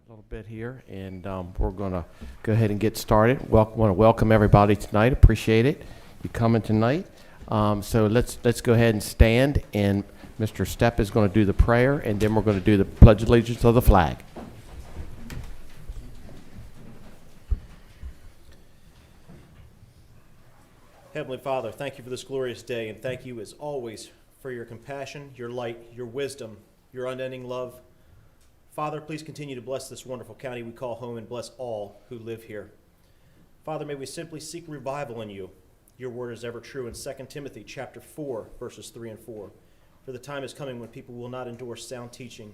a little bit here, and we're going to go ahead and get started. Want to welcome everybody tonight. Appreciate it. You coming tonight. So let's go ahead and stand, and Mr. Stepp is going to do the prayer, and then we're going to do the Pledge of Allegiance to the flag. Heavenly Father, thank you for this glorious day, and thank you as always for your compassion, your light, your wisdom, your unending love. Father, please continue to bless this wonderful county we call home and bless all who live here. Father, may we simply seek revival in you. Your word is ever true in 2 Timothy chapter 4, verses 3 and 4. For the time is coming when people will not endure sound teaching,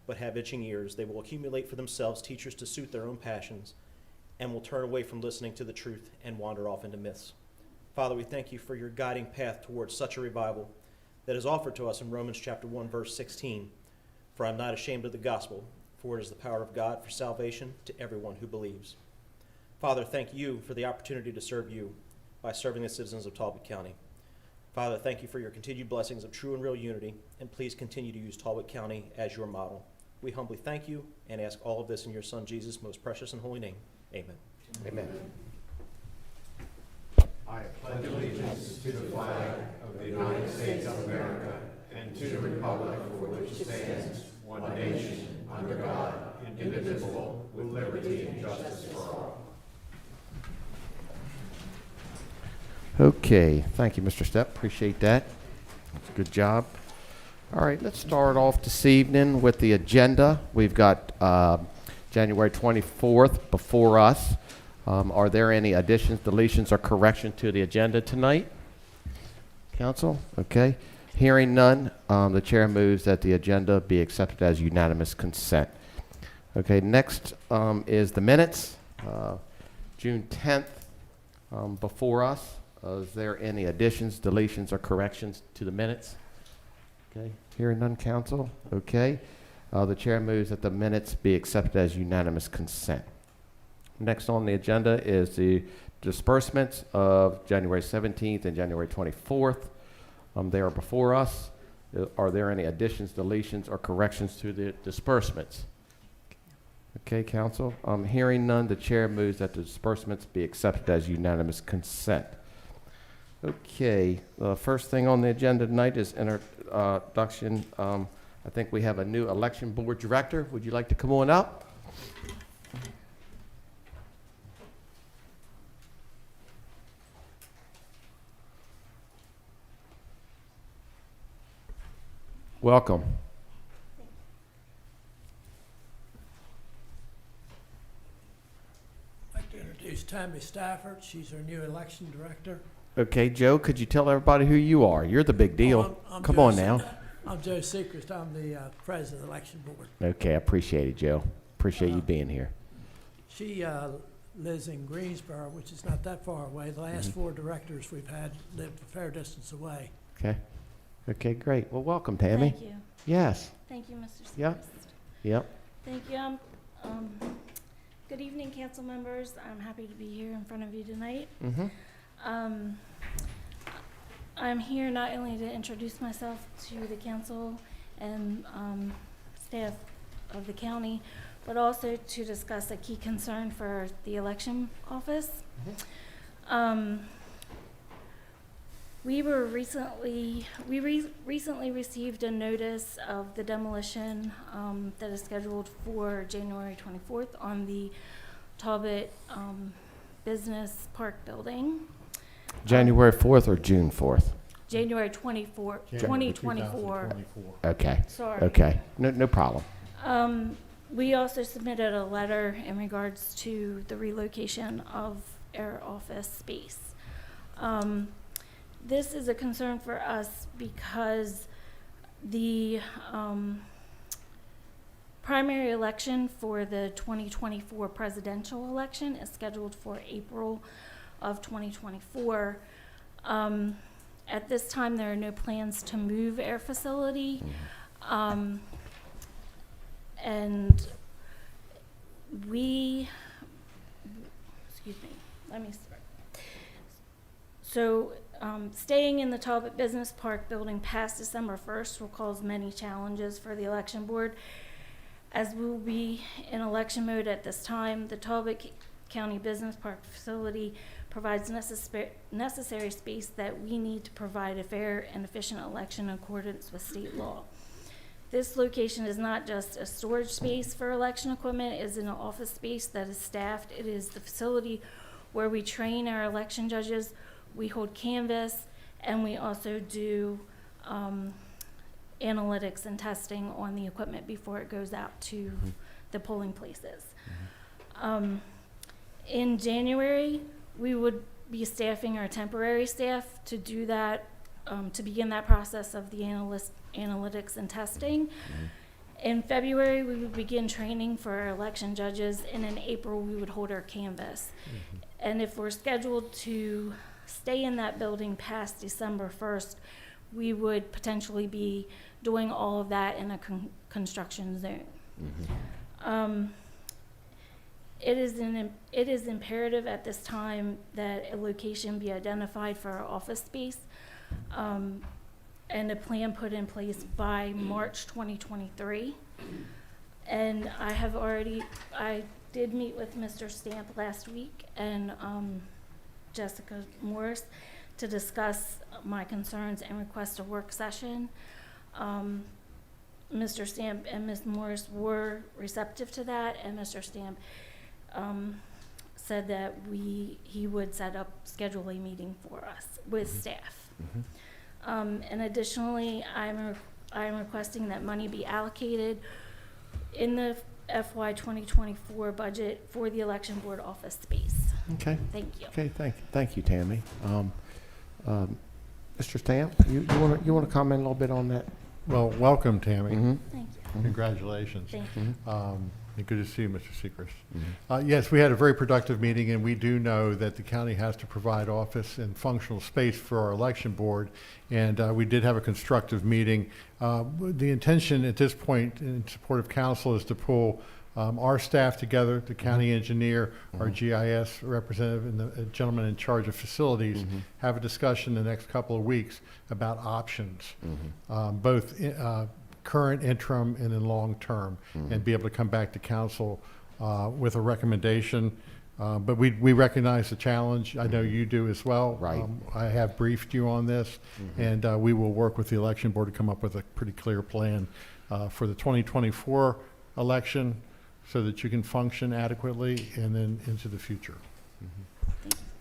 but have itching ears. They will accumulate for themselves teachers to suit their own passions, and will turn away from listening to the truth and wander off into myths. Father, we thank you for your guiding path towards such a revival that is offered to us in Romans chapter 1, verse 16. For I am not ashamed of the gospel, for it is the power of God for salvation to everyone who believes. Father, thank you for the opportunity to serve you by serving the citizens of Talbot County. Father, thank you for your continued blessings of true and real unity, and please continue to use Talbot County as your model. We humbly thank you and ask all of this in your Son Jesus' most precious and holy name. Amen. Amen. I pledge allegiance to the flag of the United States of America and to the republic for which it stands, one nation, under God, indivisible, with liberty and justice for all. Okay, thank you, Mr. Stepp. Appreciate that. Good job. All right, let's start off this evening with the agenda. We've got January 24th before us. Are there any additions, deletions, or corrections to the agenda tonight? Council? Okay. Hearing none, the chair moves that the agenda be accepted as unanimous consent. Okay, next is the minutes. June 10th before us. Is there any additions, deletions, or corrections to the minutes? Okay. Hearing none, council. Okay. The chair moves that the minutes be accepted as unanimous consent. Next on the agenda is the disbursements of January 17th and January 24th. They are before us. Are there any additions, deletions, or corrections to the disbursements? Okay, council. Hearing none, the chair moves that the disbursements be accepted as unanimous consent. Okay, the first thing on the agenda tonight is introduction. I think we have a new election board director. Would you like to come on up? Welcome. I'd like to introduce Tammy Stafford. She's our new election director. Okay, Joe, could you tell everybody who you are? You're the big deal. I'm Come Joe on now. I'm Joe Sechrist. I'm the president of the election board. Okay, I appreciate it, Joe. Appreciate you being here. She lives in Greensboro, which is not that far away. The last four directors we've had lived a fair distance away. Okay. Okay, great. Well, welcome, Tammy. Thank you. Yes. Thank you, Mr. Sechrist. Yep. Yep. Thank you. Good evening, council members. I'm happy to be here in front of you tonight. Mm-hmm. I'm here not only to introduce myself to the council and staff of the county, but also to discuss a key concern for the election office. We recently received a notice of the demolition that is scheduled for January 24th on the Talbot Business Park building. January 4th or June 4th? January 24th, 2024. Okay. Sorry. Okay. No problem. We also submitted a letter in regards to the relocation of our office space. This is a concern for us because the primary election for the 2024 presidential election is scheduled for April of 2024. At this time, there are no plans to move our facility. And we, excuse me, let me start. So staying in the Talbot Business Park building past December 1st will cause many challenges for the election board. As we will be in election mode at this time, the Talbot County Business Park facility provides necessary space that we need to provide a fair and efficient election in accordance with state law. This location is not just a storage space for election equipment, it is an office space that is staffed. It is the facility where we train our election judges, we hold canvass, and we also do analytics and testing on the equipment before it goes out to the polling places. In January, we would be staffing our temporary staff to do that, to begin that process of the analytics and testing. In February, we would begin training for our election judges, and in April, we would hold our canvass. And if we're scheduled to stay in that building past December 1st, we would potentially be doing all of that in a construction zone. It is imperative at this time that a location be identified for our office space, and a plan put in place by March 2023. And I did meet with Mr. Stamp last week and Jessica Morris to discuss my concerns and request a work session. Mr. Stamp and Ms. Morris were receptive to that, and Mr. Stamp said that he would schedule a meeting for us with staff. And additionally, I'm requesting that money be allocated in the FY 2024 budget for the election board office space. Okay. Thank you. Okay, thank you, Tammy. Mr. Stamp, you want to comment a little bit on that? Well, welcome, Tammy. Thank you. Congratulations. Thank you. And good to see you, Mr. Sechrist. Yes, we had a very productive meeting, and we do know that the county has to provide office and functional space for our election board, and we did have a constructive meeting. The intention at this point in support of council is to pull our staff together, the county engineer, our GIS representative, and the gentleman in charge of facilities, have a discussion the next couple of weeks about options, both current, interim, and in long term, and be able to come back to council with a recommendation. But we recognize the challenge. I know you do as well. Right. I have briefed you on this, and we will work with the election board to come up with a pretty clear plan for the 2024 election so that you can function adequately and then into the future.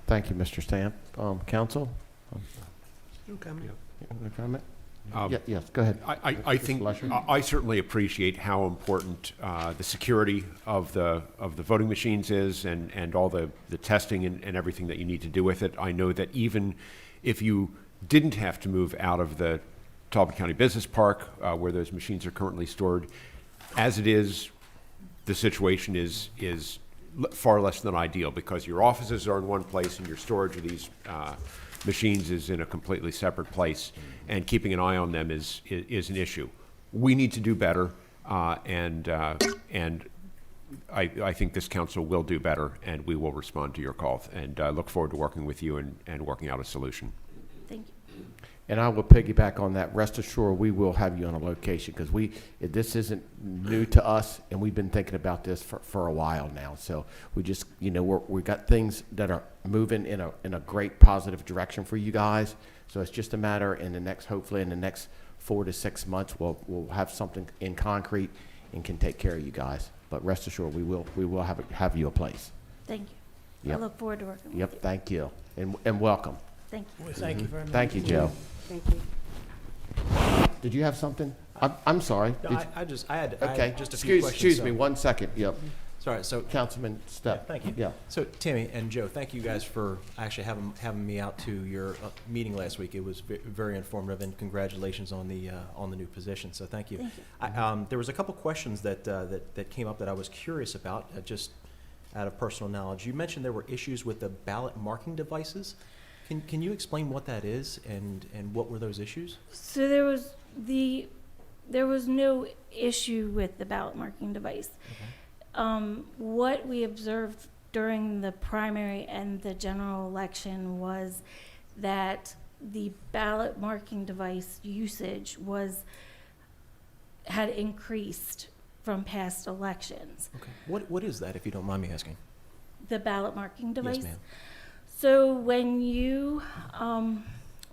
Thank you, Mr. Stamp. Council? No comment. No comment? Yes, go ahead. I think I certainly appreciate how important the security of the voting machines is, and all the testing and everything that you need to do with it. I know that even if you didn't have to move out of the Talbot County Business Park where those machines are currently stored, as it is, the situation is far less than ideal, because your offices are in one place and your storage of these machines is in a completely separate place, and keeping an eye on them is an issue. We need to do better, and I think this council will do better, and we will respond to your call, and look forward to working with you and working out a solution. Thank you. And I will piggyback on that. Rest assured, we will have you on a location, because this isn't new to us, and we've been thinking about this for a while now. So we just, we got things that are moving in a great positive direction for you guys. So it's just a matter hopefully in the next 4 to 6 months, we'll have something in concrete and can take care of you guys. But rest assured, we will have you a place. Thank you. Yep. I look forward to working with you. Yep. Thank you, and welcome. Thank you. Well, thank you very much. Thank you, Joe. Thank you. Did you have something? I'm sorry. No, Did- I had Okay. just a few questions. Excuse so- me, 1 second. Yep. Sorry, so Councilman Step. Yeah, thank you. Yeah. So Tammy and Joe, thank you guys for actually having me out to your meeting last week. It was very informative, and congratulations on the new position. So thank you. Thank you. There was a couple questions that came up that I was curious about, just out of personal knowledge. You mentioned there were issues with the ballot marking devices. Can you explain what that is and what were those issues? So there was no issue with the ballot marking device. Okay. What we observed during the primary and the general election was that the ballot marking device usage had increased from past elections. Okay. What is that, if you don't mind me asking? The ballot marking device. Yes, ma'am. So when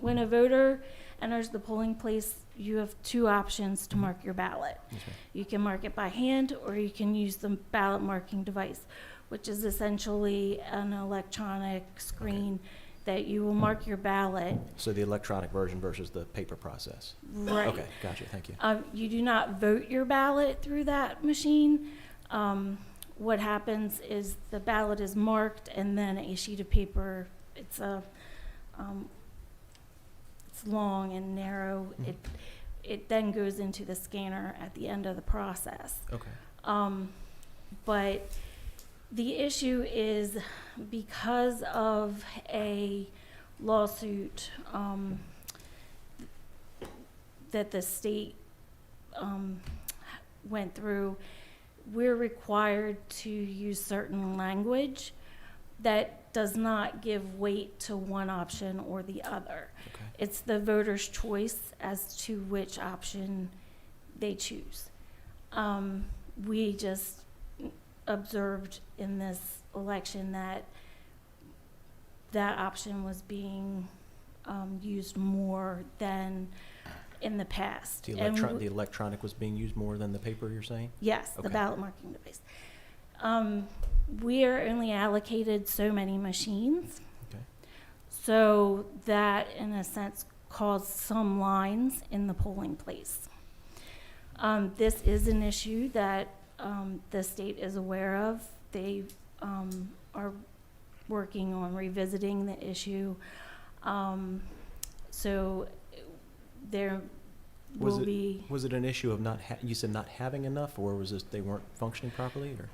when a voter enters the polling place, you have two options to mark your ballot. Yes, ma'am. You can mark it by hand, or you can use the ballot marking device, which is essentially an electronic screen that you will mark your ballot. So the electronic version versus the paper process. Right. Okay, gotcha, thank you. You do not vote your ballot through that machine. What happens is the ballot is marked, and then a sheet of paper, it's long and narrow. Mhm. It then goes into the scanner at the end of the process. Okay. But the issue is, because of a lawsuit that the state went through, we're required to use certain language that does not give weight to one option or the other. Okay. It's the voter's choice as to which option they choose. We just observed in this election that that option was being used more than in the past. The And the electronic was being used more than the paper, you're saying? Yes, the Okay. ballot marking device. We are only allocated so many machines, Okay. so that in a sense caused some lines in the polling place. This is an issue that the state is aware of. They are working on revisiting the issue. So there Was will it- be. Was it an issue of you said not having enough, or was it they weren't functioning properly, or?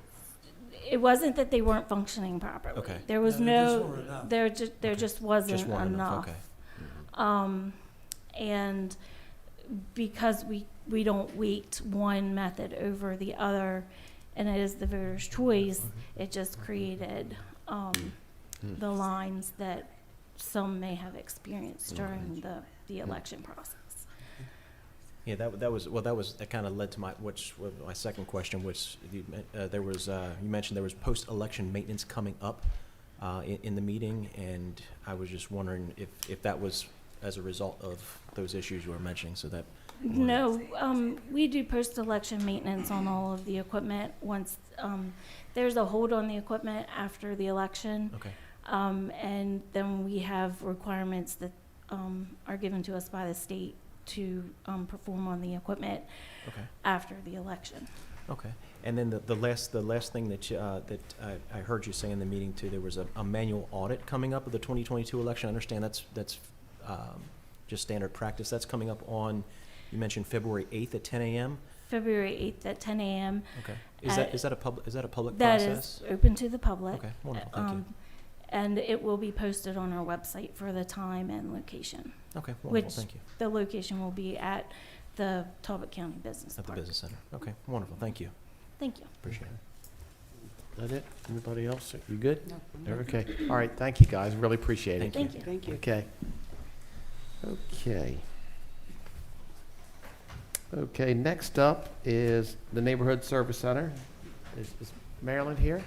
It wasn't that they weren't functioning properly. Okay. There was No, there just weren't enough. there just wasn't Just weren't enough. Okay. And because we don't weight one method over the other, and it is the voter's choice, it just created the lines that some may have experienced during the election process. Yeah, that kind of led to my second question, which you mentioned there was post-election maintenance coming up in the meeting, and I was just wondering if that was as a result of those issues you were mentioning, so that. No, we do post-election maintenance on all of the equipment once there's a hold on the equipment after the election. Okay. And then we have requirements that are given to us by the state to perform on the equipment Okay. after the election. Okay. And then the last thing that I heard you say in the meeting too, there was a manual audit coming up of the 2022 election. I understand that's just standard practice. That's coming up on, you mentioned February 8th at 10 a.m. February 8th at 10 a.m. Okay. Is that a public That process? is open to the public. Okay. Wonderful. Thank you. And it will be posted on our website for the time and location. Okay. Wonderful. Which Thank you. the location will be at the Talbot County Business At the Park. business center. Okay. Wonderful. Thank you. Thank you. Appreciate it. Is that it? Anybody else? You good? No. Okay. All right. Thank you, guys. Really appreciate it. Thank you. Thank you. Thank you. Okay. Okay, next up is the Neighborhood Service Center. Is Marilyn here?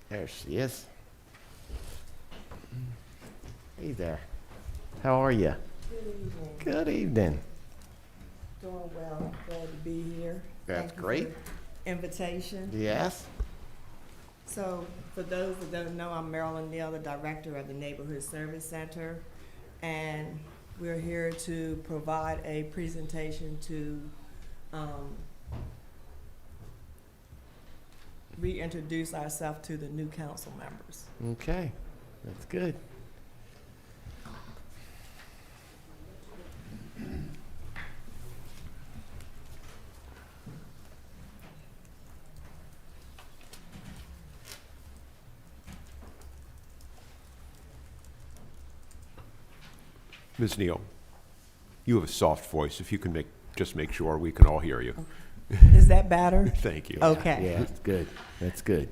There she is. Hey there. How are you? Good evening. Good evening. Doing well. Glad to be here. That's Thank you great. for the invitation. Yes? So, for those that don't know, I'm Marilyn Neal, the director of the Neighborhood Service Center, and we're here to provide a presentation to reintroduce ourselves to the new council members. Okay, that's good. Ms. Neal, you have a soft voice. If you can just make sure we can all hear you. Is that better? Thank you. Okay. Yeah, that's good. That's good.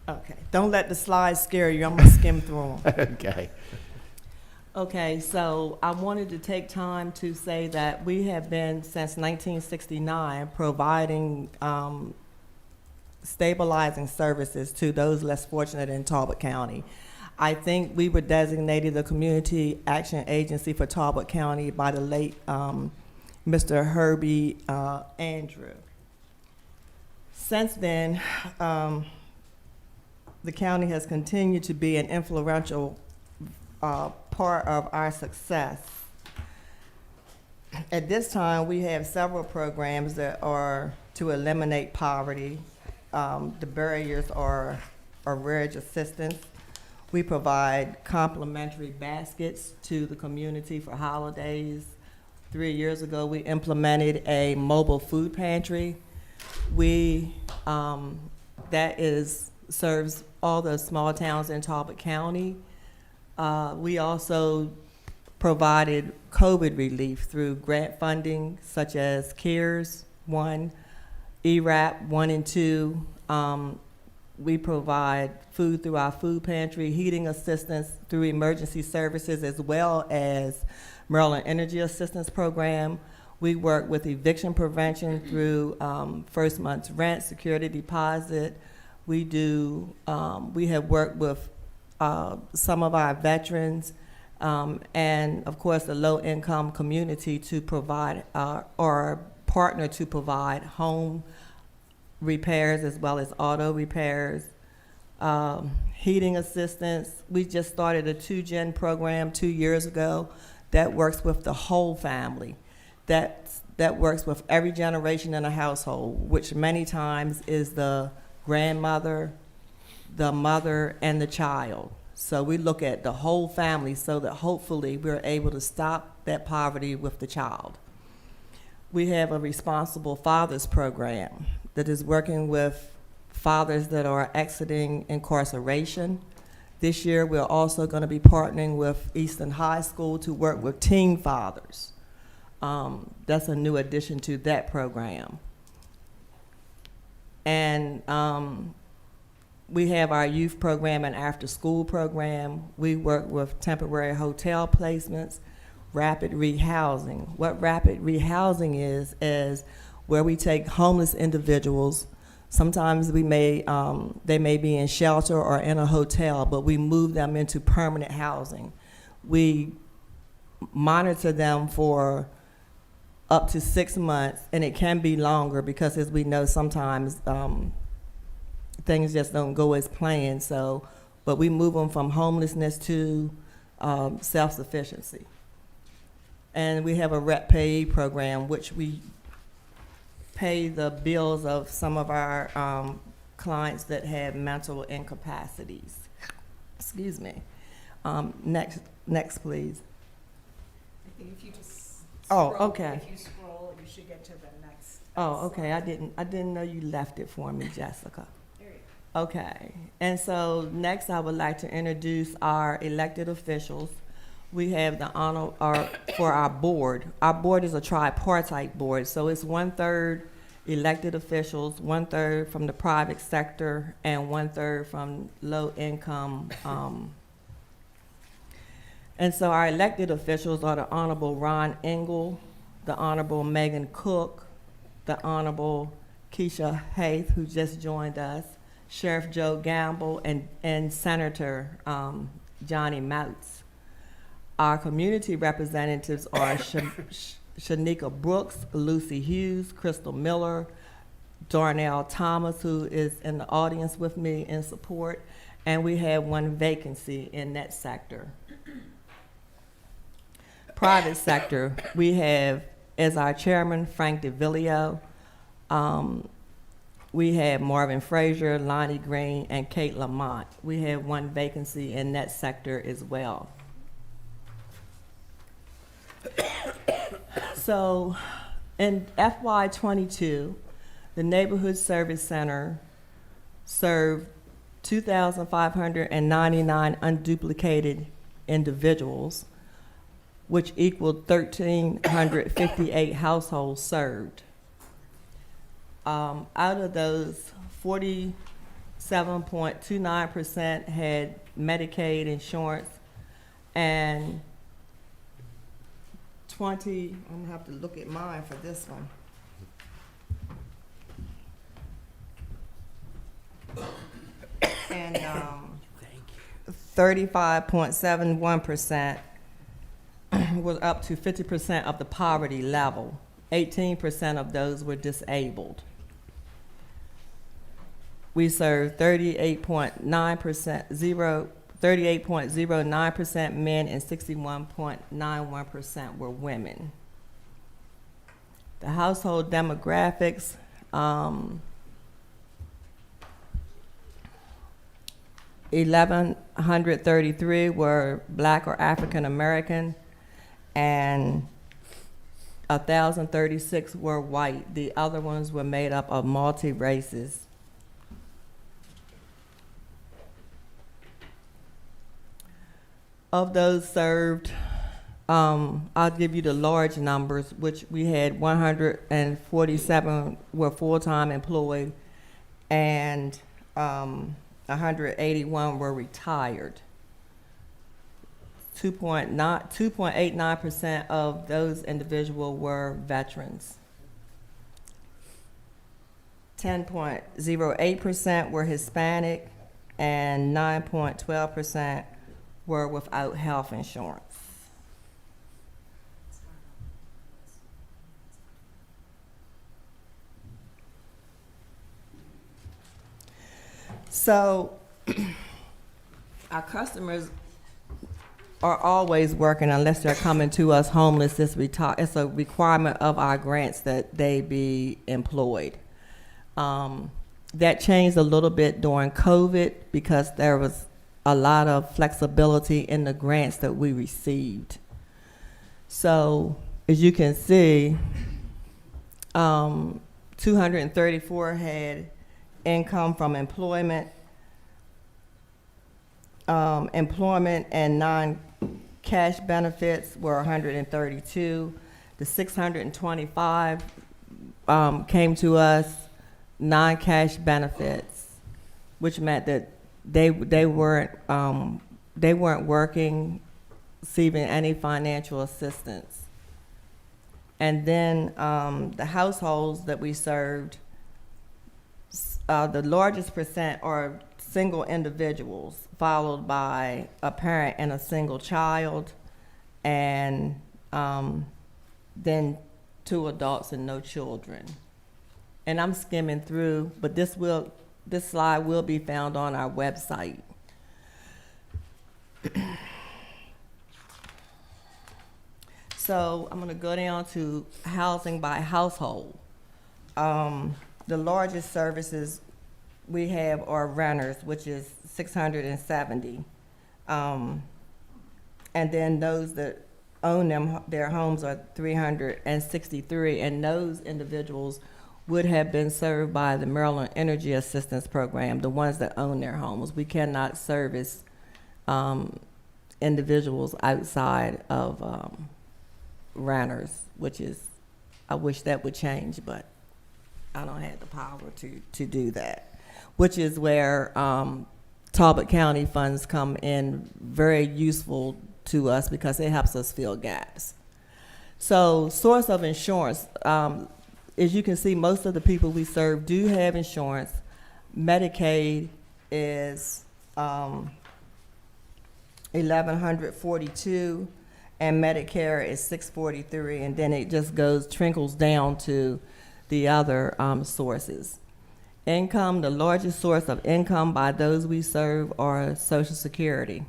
Okay. Don't let the slides scare you. I'm gonna skim through them. Okay. Okay, so I wanted to take time to say that we have been, since 1969, providing stabilizing services to those less fortunate in Talbot County. I think we were designated the Community Action Agency for Talbot County by the late Mr. Herbie Andrew. Since then, the county has continued to be an influential part of our success. At this time, we have several programs that are to eliminate poverty. The barriers are arrearage assistance. We provide complimentary baskets to the community for holidays. 3 years ago, we implemented a mobile food pantry. Serves all the small towns in Talbot County. We also provided COVID relief through grant funding such as CARES 1, ERAP 1 and 2. We provide food through our food pantry, heating assistance through emergency services, as well as Maryland Energy Assistance Program. We work with eviction prevention through first month's rent, security deposit. We have worked with some of our veterans and, of course, the low-income community to provide or partner to provide home repairs as well as auto repairs, heating assistance. We just started a 2-gen program 2 years ago that works with the whole family. That works with every generation in a household, which many times is the grandmother, the mother, and the child. So we look at the whole family so that hopefully we're able to stop that poverty with the child. We have a Responsible Fathers program that is working with fathers that are exiting incarceration. This year, we're also going to be partnering with Easton High School to work with teen fathers. That's a new addition to that program. And we have our youth program and after-school program. We work with temporary hotel placements, rapid rehousing. What rapid rehousing is where we take homeless individuals. Sometimes they may be in shelter or in a hotel, but we move them into permanent housing. We monitor them for up to 6 months, and it can be longer because, as we know, sometimes things just don't go as planned. But we move them from homelessness to self-sufficiency. And we have a rep payee program, which we pay the bills of some of our clients that have mental incapacities. Excuse me. Next, please. I think if you just Oh, scroll, okay. If you scroll, you should get to the next. Oh, okay. slide. I didn't know you left it for me, Jessica. There you go. Okay. And so next, I would like to introduce our elected officials. We have the honor for our board. Our board is a tripartite board, so it's 1/3 elected officials, 1/3 from the private sector, and 1/3 from low income. And so our elected officials are the Honorable Ron Engel, the Honorable Megan Cook, the Honorable Keisha Haith, who just joined us, Sheriff Joe Gamble, and Senator Johnny Moutz. Our community representatives are Shanika Brooks, Lucy Hughes, Crystal Miller, Darnell Thomas, who is in the audience with me in support, and we have one vacancy in that sector. Private sector, we have as our chairman Frank DeVillio. We have Marvin Frazier, Lonnie Green, and Kate Lamont. We have one vacancy in that sector as well. So in FY22, the Neighborhood Service Center served 2,599 unduplicated individuals, which equaled 1,358 households served. Out of those, 47.29% had Medicaid insurance, and I'm gonna have to look at mine for this one. And 35.71% was up to 50% of the poverty level. 18% of those were disabled. We served 38.09% men and 61.91% were women. The household demographics, 1,133 were Black or African American, and 1,036 were white. The other ones were made up of multi-races. Of those served, I'll give you the large numbers, which we had 147 were full-time employed, and 181 were retired. 2.89% of those individuals were veterans. 10.08% were Hispanic, and 9.12% were without health insurance. So our customers are always working unless they're coming to us homeless. It's a requirement of our grants that they be employed. That changed a little bit during COVID because there was a lot of flexibility in the grants that we received. So as you can see, 234 had income from employment, employment and non-cash benefits were 132. The 625 came to us non-cash benefits, which meant that they weren't working, receiving any financial assistance. And then the households that we served, the largest percent are single individuals, followed by a parent and a single child, and then 2 adults and no children. And I'm skimming through, but this slide will be found on our website. So I'm going to go down to housing by household. The largest services we have are renters, which is 670. And then those that own their homes are 363, and those individuals would have been served by the Maryland Energy Assistance Program, the ones that own their homes. We cannot service individuals outside of renters, which is, I wish that would change, but I don't have the power to do that, which is where Talbot County funds come in very useful to us because it helps us fill gaps. So source of insurance, as you can see, most of the people we serve do have insurance. Medicaid is 1,142, and Medicare is 643, and then it just trickles down to the other sources. Income, the largest source of income by those we serve are Social Security.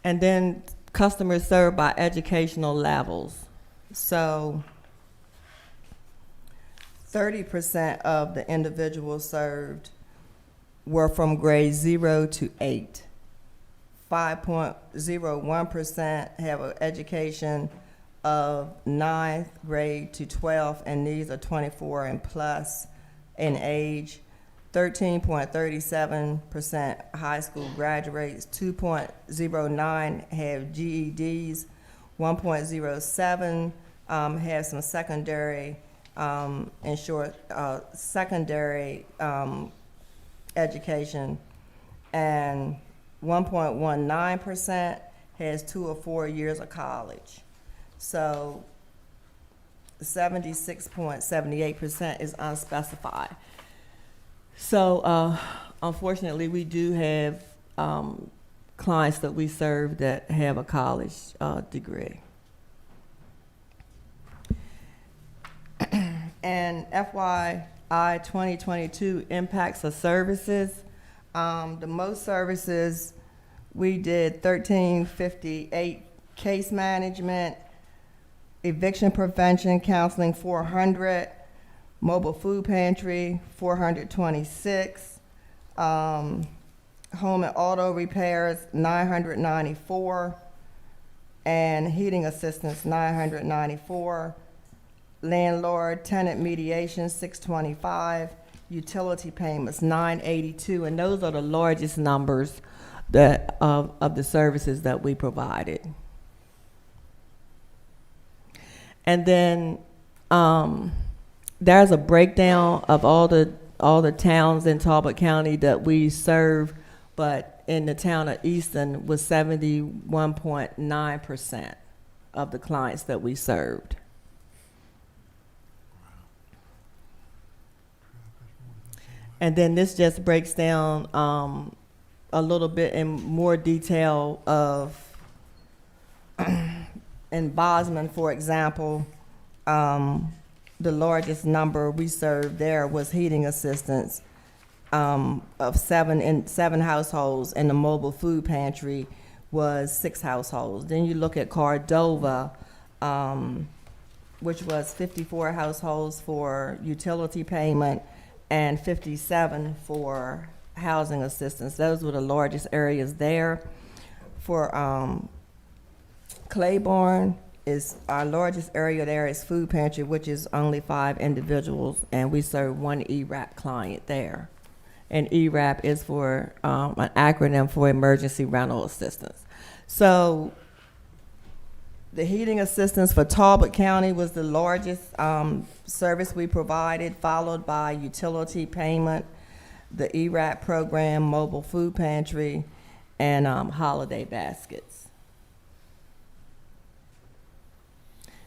And then customers served by educational levels. So 30% of the individuals served were from grade 0 to 8. 5.01% have an education of 9th grade to 12th, and these are 24 and plus in age. 13.37% high school graduates, 2.09 have GEDs, 1.07 have some secondary secondary education, and 1.19% has 2 or 4 years of college. So 76.78% is unspecified. So unfortunately, we do have clients that we serve that have a college degree. And FYI 2022 impacts of services. The most services, we did 1358 case management, eviction prevention counseling 400, mobile food pantry 426, home and auto repairs 994, and heating assistance 994, landlord tenant mediation 625, utility payments 982, and those are the largest numbers that of the services that we provided. And then there's a breakdown of all the towns in Talbot County that we serve, but in the town of Easton was 71.9% of the clients that we served. And then this just breaks down a little bit in more detail of, in Bosman, for example, the largest number we served there was heating assistance of seven households, and the mobile food pantry was 6 households. Then you look at Cordova, which was 54 households for utility payment and 57 for housing assistance. Those were the largest areas there. For Claiborne, is our largest area there is food pantry, which is only 5 individuals, and we serve 1 ERAP client there. And ERAP is for an acronym for emergency rental assistance. So the heating assistance for Talbot County was the largest service we provided, followed by utility payment, the ERAP program, mobile food pantry, and holiday baskets.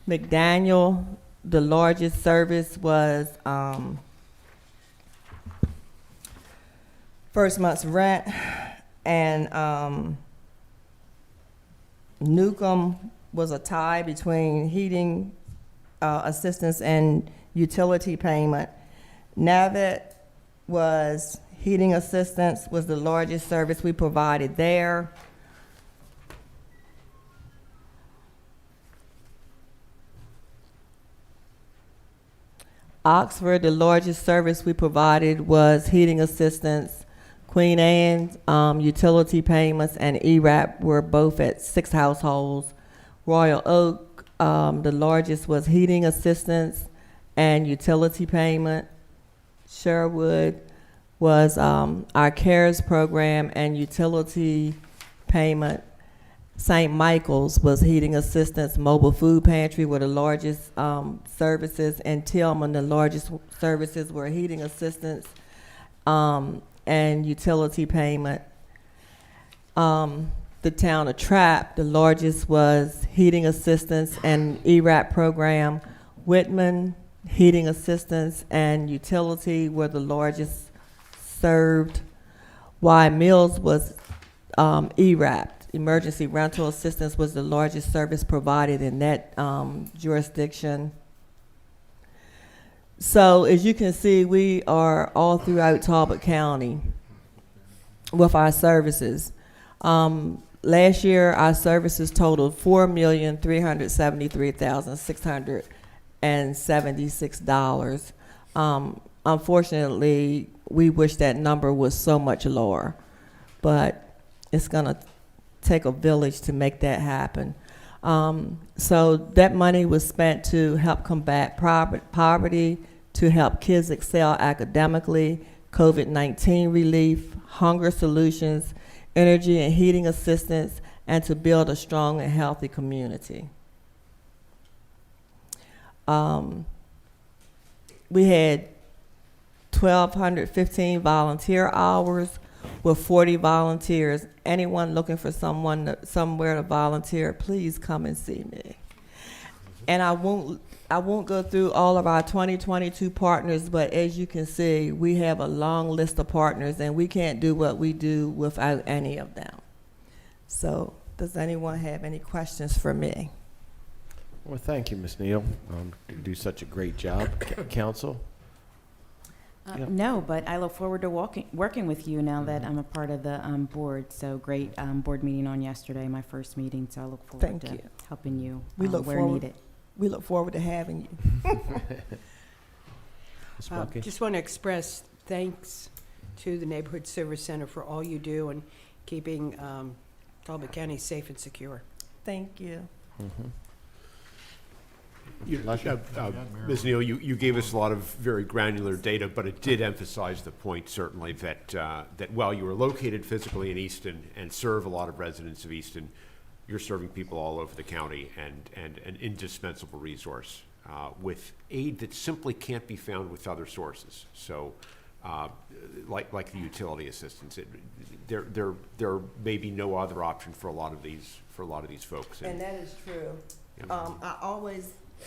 McDaniel, the largest service was first month's rent, and Newcomb was a tie between heating assistance and utility payment. Navet was heating assistance, was the largest service we provided there. Oxford, the largest service we provided was heating assistance. Queen Anne's utility payments and ERAP were both at 6 households. Royal Oak, the largest was heating assistance and utility payment. Sherwood was our CARES program and utility payment. St. Michael's was heating assistance. Mobile food pantry were the largest services, and Tillman, the largest services were heating assistance and utility payment. The town of Trapp, the largest was heating assistance and ERAP program. Whitman, heating assistance and utility were the largest served. Wye Mills was ERAP. Emergency rental assistance was the largest service provided in that jurisdiction. So as you can see, we are all throughout Talbot County with our services. Last year, our services totaled $4,373,676. Unfortunately, we wish that number was so much lower, but it's gonna take a village to make that happen. So that money was spent to help combat poverty, to help kids excel academically, COVID-19 relief, hunger solutions, energy and heating assistance, and to build a strong and healthy community. We had 1,215 volunteer hours, with 40 volunteers. Anyone looking for somewhere to volunteer, please come and see me. And I won't go through all of our 2022 partners, but as you can see, we have a long list of partners, and we can't do what we do without any of them. So, does anyone have any questions for me? Well, thank you, Ms. Neal. You do such a great job. Council? Yeah. No, but I look forward to working with you now that I'm a part of the board. So great board meeting on yesterday, my first meeting. So I look forward Thank to you. helping you We look where forward- needed. We look forward to having you. Ms. Bucky? Just want to express thanks to the Neighborhood Service Center for all you do in keeping Talbot County safe and secure. Thank you. Ms. Neal, you gave us a lot of very granular data, but it did emphasize the point certainly that that while you are located physically in Easton and serve a lot of residents of Easton, you're serving people all over the county and an indispensable resource with aid that simply can't be found with other sources. So, like the utility assistance, there may be no other option for a lot of these folks. And that is true. Yeah.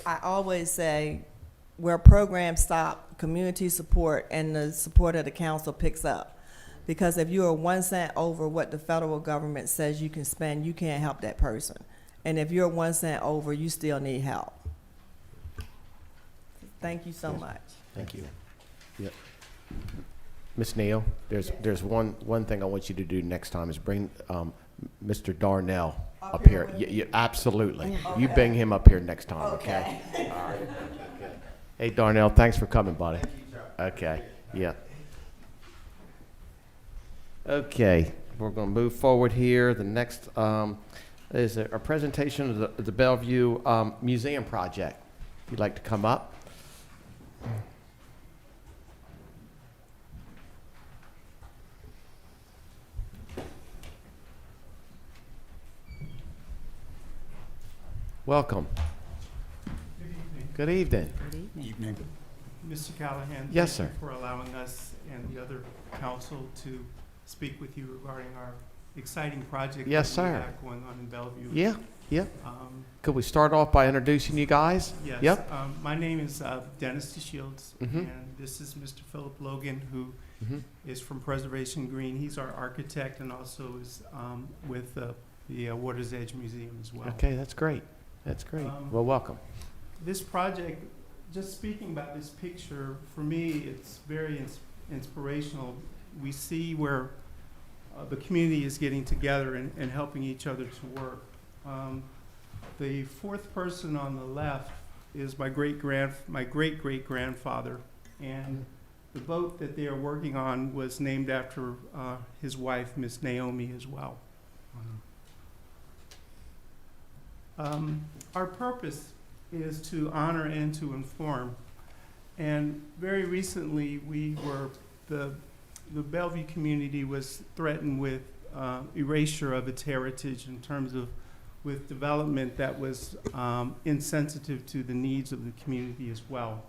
I always say where programs stop, community support and the support of the council picks up. Because if you are 1 cent over what the federal government says you can spend, you can't help that person. And if you're 1 cent over, you still need help. Thank you so much. Thank you. Yep. Ms. Neal, there's one thing I want you to do next time is bring Mr. Darnell up here. Absolutely. You bring him up here next time, okay? All right. Okay. Hey, Darnell, thanks for coming, buddy. Okay, yeah. Okay, we're going to move forward here. The next is a presentation of the Bellevue Museum project. If you'd like to come up. Welcome. Good evening. Evening. Mr. Callahan. Yes, thank sir. you for allowing us and the other council to speak with you regarding our exciting project. Yes, that we sir. have going on in Bellevue. Yeah, yeah. Um, Could we start off by introducing you guys? yes. Yep. My name is Dennis DeShields, Mhm. and this is Mr. Philip Logan, who Mm-hmm. is from Preservation Green. He's our architect and also is with the Water's Edge Museum as well. Okay, that's great. That's great. Well, welcome. This project, just speaking about this picture, for me, it's very inspirational. We see where the community is getting together and helping each other to work. The fourth person on the left is my great-great-grandfather, and the boat that they are working on was named after his wife, Miss Naomi, as well. Our purpose is to honor and to inform. And very recently, the Bellevue community was threatened with erasure of its heritage in terms of with development that was insensitive to the needs of the community as well.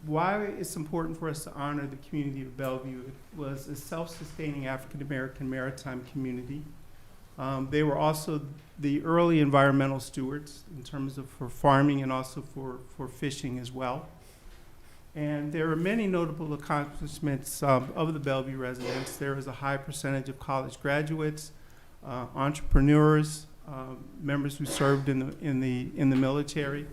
Why it's important for us to honor the community of Bellevue, it was a self-sustaining African-American maritime community. They were also the early environmental stewards in terms of for farming and also for fishing as well. And there are many notable accomplishments of the Bellevue residents. There is a high percentage of college graduates, entrepreneurs, members who served in the military,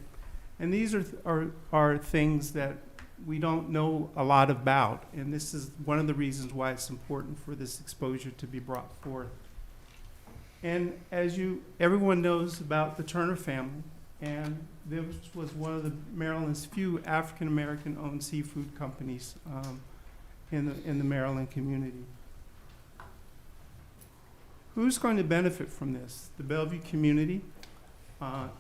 and these are things that we don't know a lot about. And this is one of the reasons why it's important for this exposure to be brought forth. And as everyone knows about the Turner family, and this was one of Maryland's few African-American owned seafood companies in the Maryland community. Who's going to benefit from this? The Bellevue community,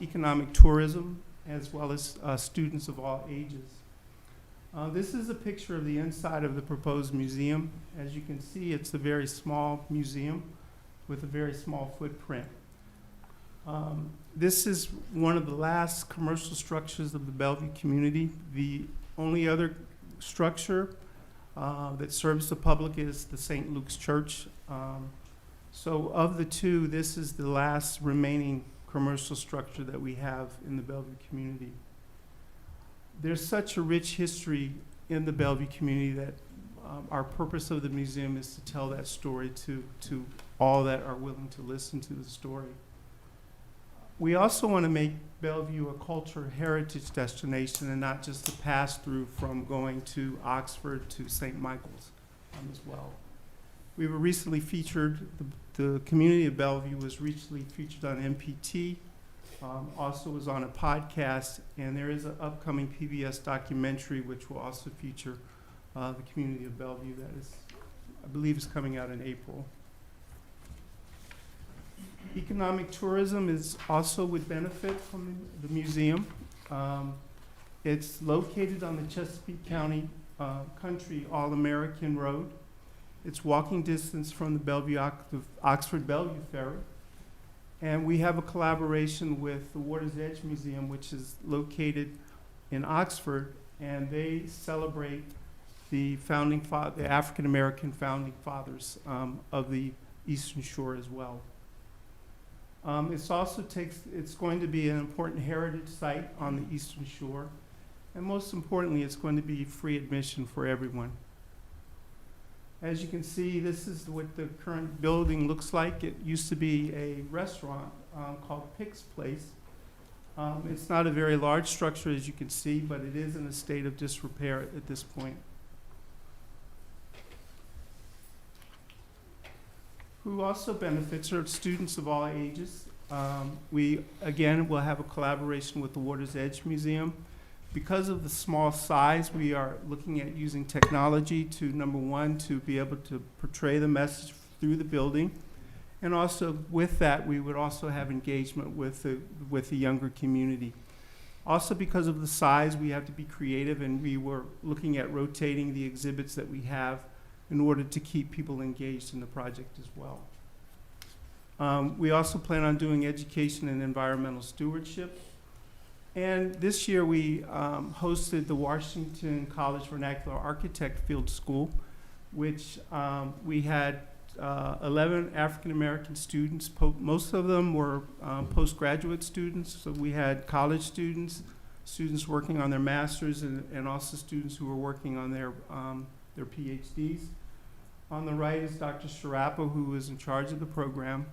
economic tourism, as well as students of all ages. This is a picture of the inside of the proposed museum. As you can see, it's a very small museum with a very small footprint. This is one of the last commercial structures of the Bellevue community. The only other structure that serves the public is the St. Luke's Church. So of the two, this is the last remaining commercial structure that we have in the Bellevue community. There's such a rich history in the Bellevue community that our purpose of the museum is to tell that story to all that are willing to listen to the story. We also want to make Bellevue a culture heritage destination and not just a pass-through from going to Oxford to St. Michael's as well. We were recently featured, the community of Bellevue was recently featured on MPT, also was on a podcast, and there is an upcoming PBS documentary which will also feature the community of Bellevue that is, I believe, is coming out in April. Economic tourism is also would benefit from the museum. It's located on the Chesapeake County Country All-American Road. It's walking distance from the Bellevue, Oxford Bellevue Ferry. And we have a collaboration with the Water's Edge Museum, which is located in Oxford, and they celebrate the the African-American founding fathers of the Eastern Shore as well. It's going to be an important heritage site on the Eastern Shore, and most importantly, it's going to be free admission for everyone. As you can see, this is what the current building looks like. It used to be a restaurant called Pick's Place. It's not a very large structure, as you can see, but it is in a state of disrepair at this point. Who also benefits are students of all ages. We, again, will have a collaboration with the Water's Edge Museum. Because of the small size, we are looking at using technology to, number one, to be able to portray the message through the building. And also with that, we would also have engagement with the younger community. Also because of the size, we have to be creative, and we were looking at rotating the exhibits that we have in order to keep people engaged in the project as well. We also plan on doing education and environmental stewardship. And this year we hosted the Washington College Vernacular Architect Field School, which we had 11 African-American students. Most of them were postgraduate students, so we had college students, students working on their masters, and also students who were working on their PhDs. On the right is Dr. Sharappa, who is in charge of the program.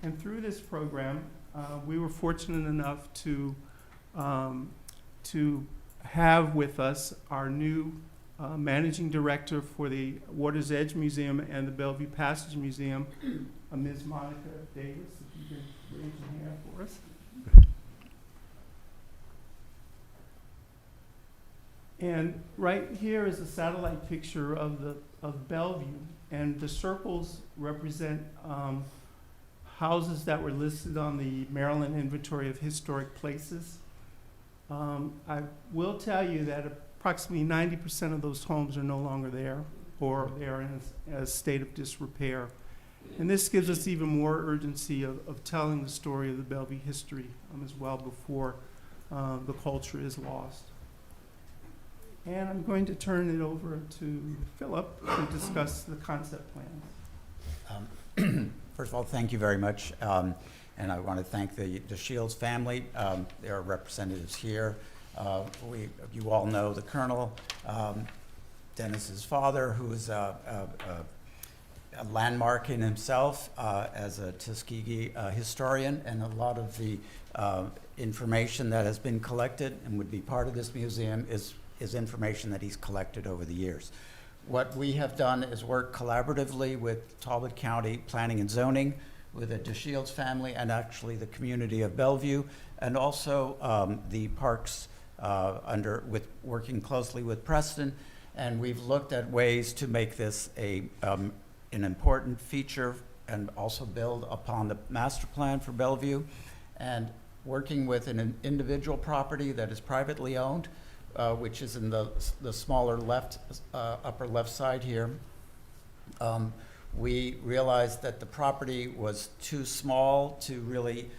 And through this program, we were fortunate enough to have with us our new managing director for the Water's Edge Museum and the Bellevue Passage Museum, Ms. Monica Davis. If you can raise your hand for us. And right here is a satellite picture of Bellevue, and the circles represent houses that were listed on the Maryland Inventory of Historic Places. I will tell you that approximately 90% of those homes are no longer there, or they are in a state of disrepair. And this gives us even more urgency of telling the story of the Bellevue history as well before the culture is lost. And I'm going to turn it over to Philip to discuss the concept plans. First of all, thank you very much. And I want to thank the Shields family. There are representatives here. You all know the Colonel, Dennis's father, who is a landmark in himself as a Tuskegee historian, and a lot of the information that has been collected and would be part of this museum is information that he's collected over the years. What we have done is work collaboratively with Talbot County Planning and Zoning, with the DeShields family, and actually the community of Bellevue, and also the parks working closely with Preston. And we've looked at ways to make this an important feature and also build upon the master plan for Bellevue, and working with an individual property that is privately owned, which is in the smaller upper left side here. We realized that the property was too small to really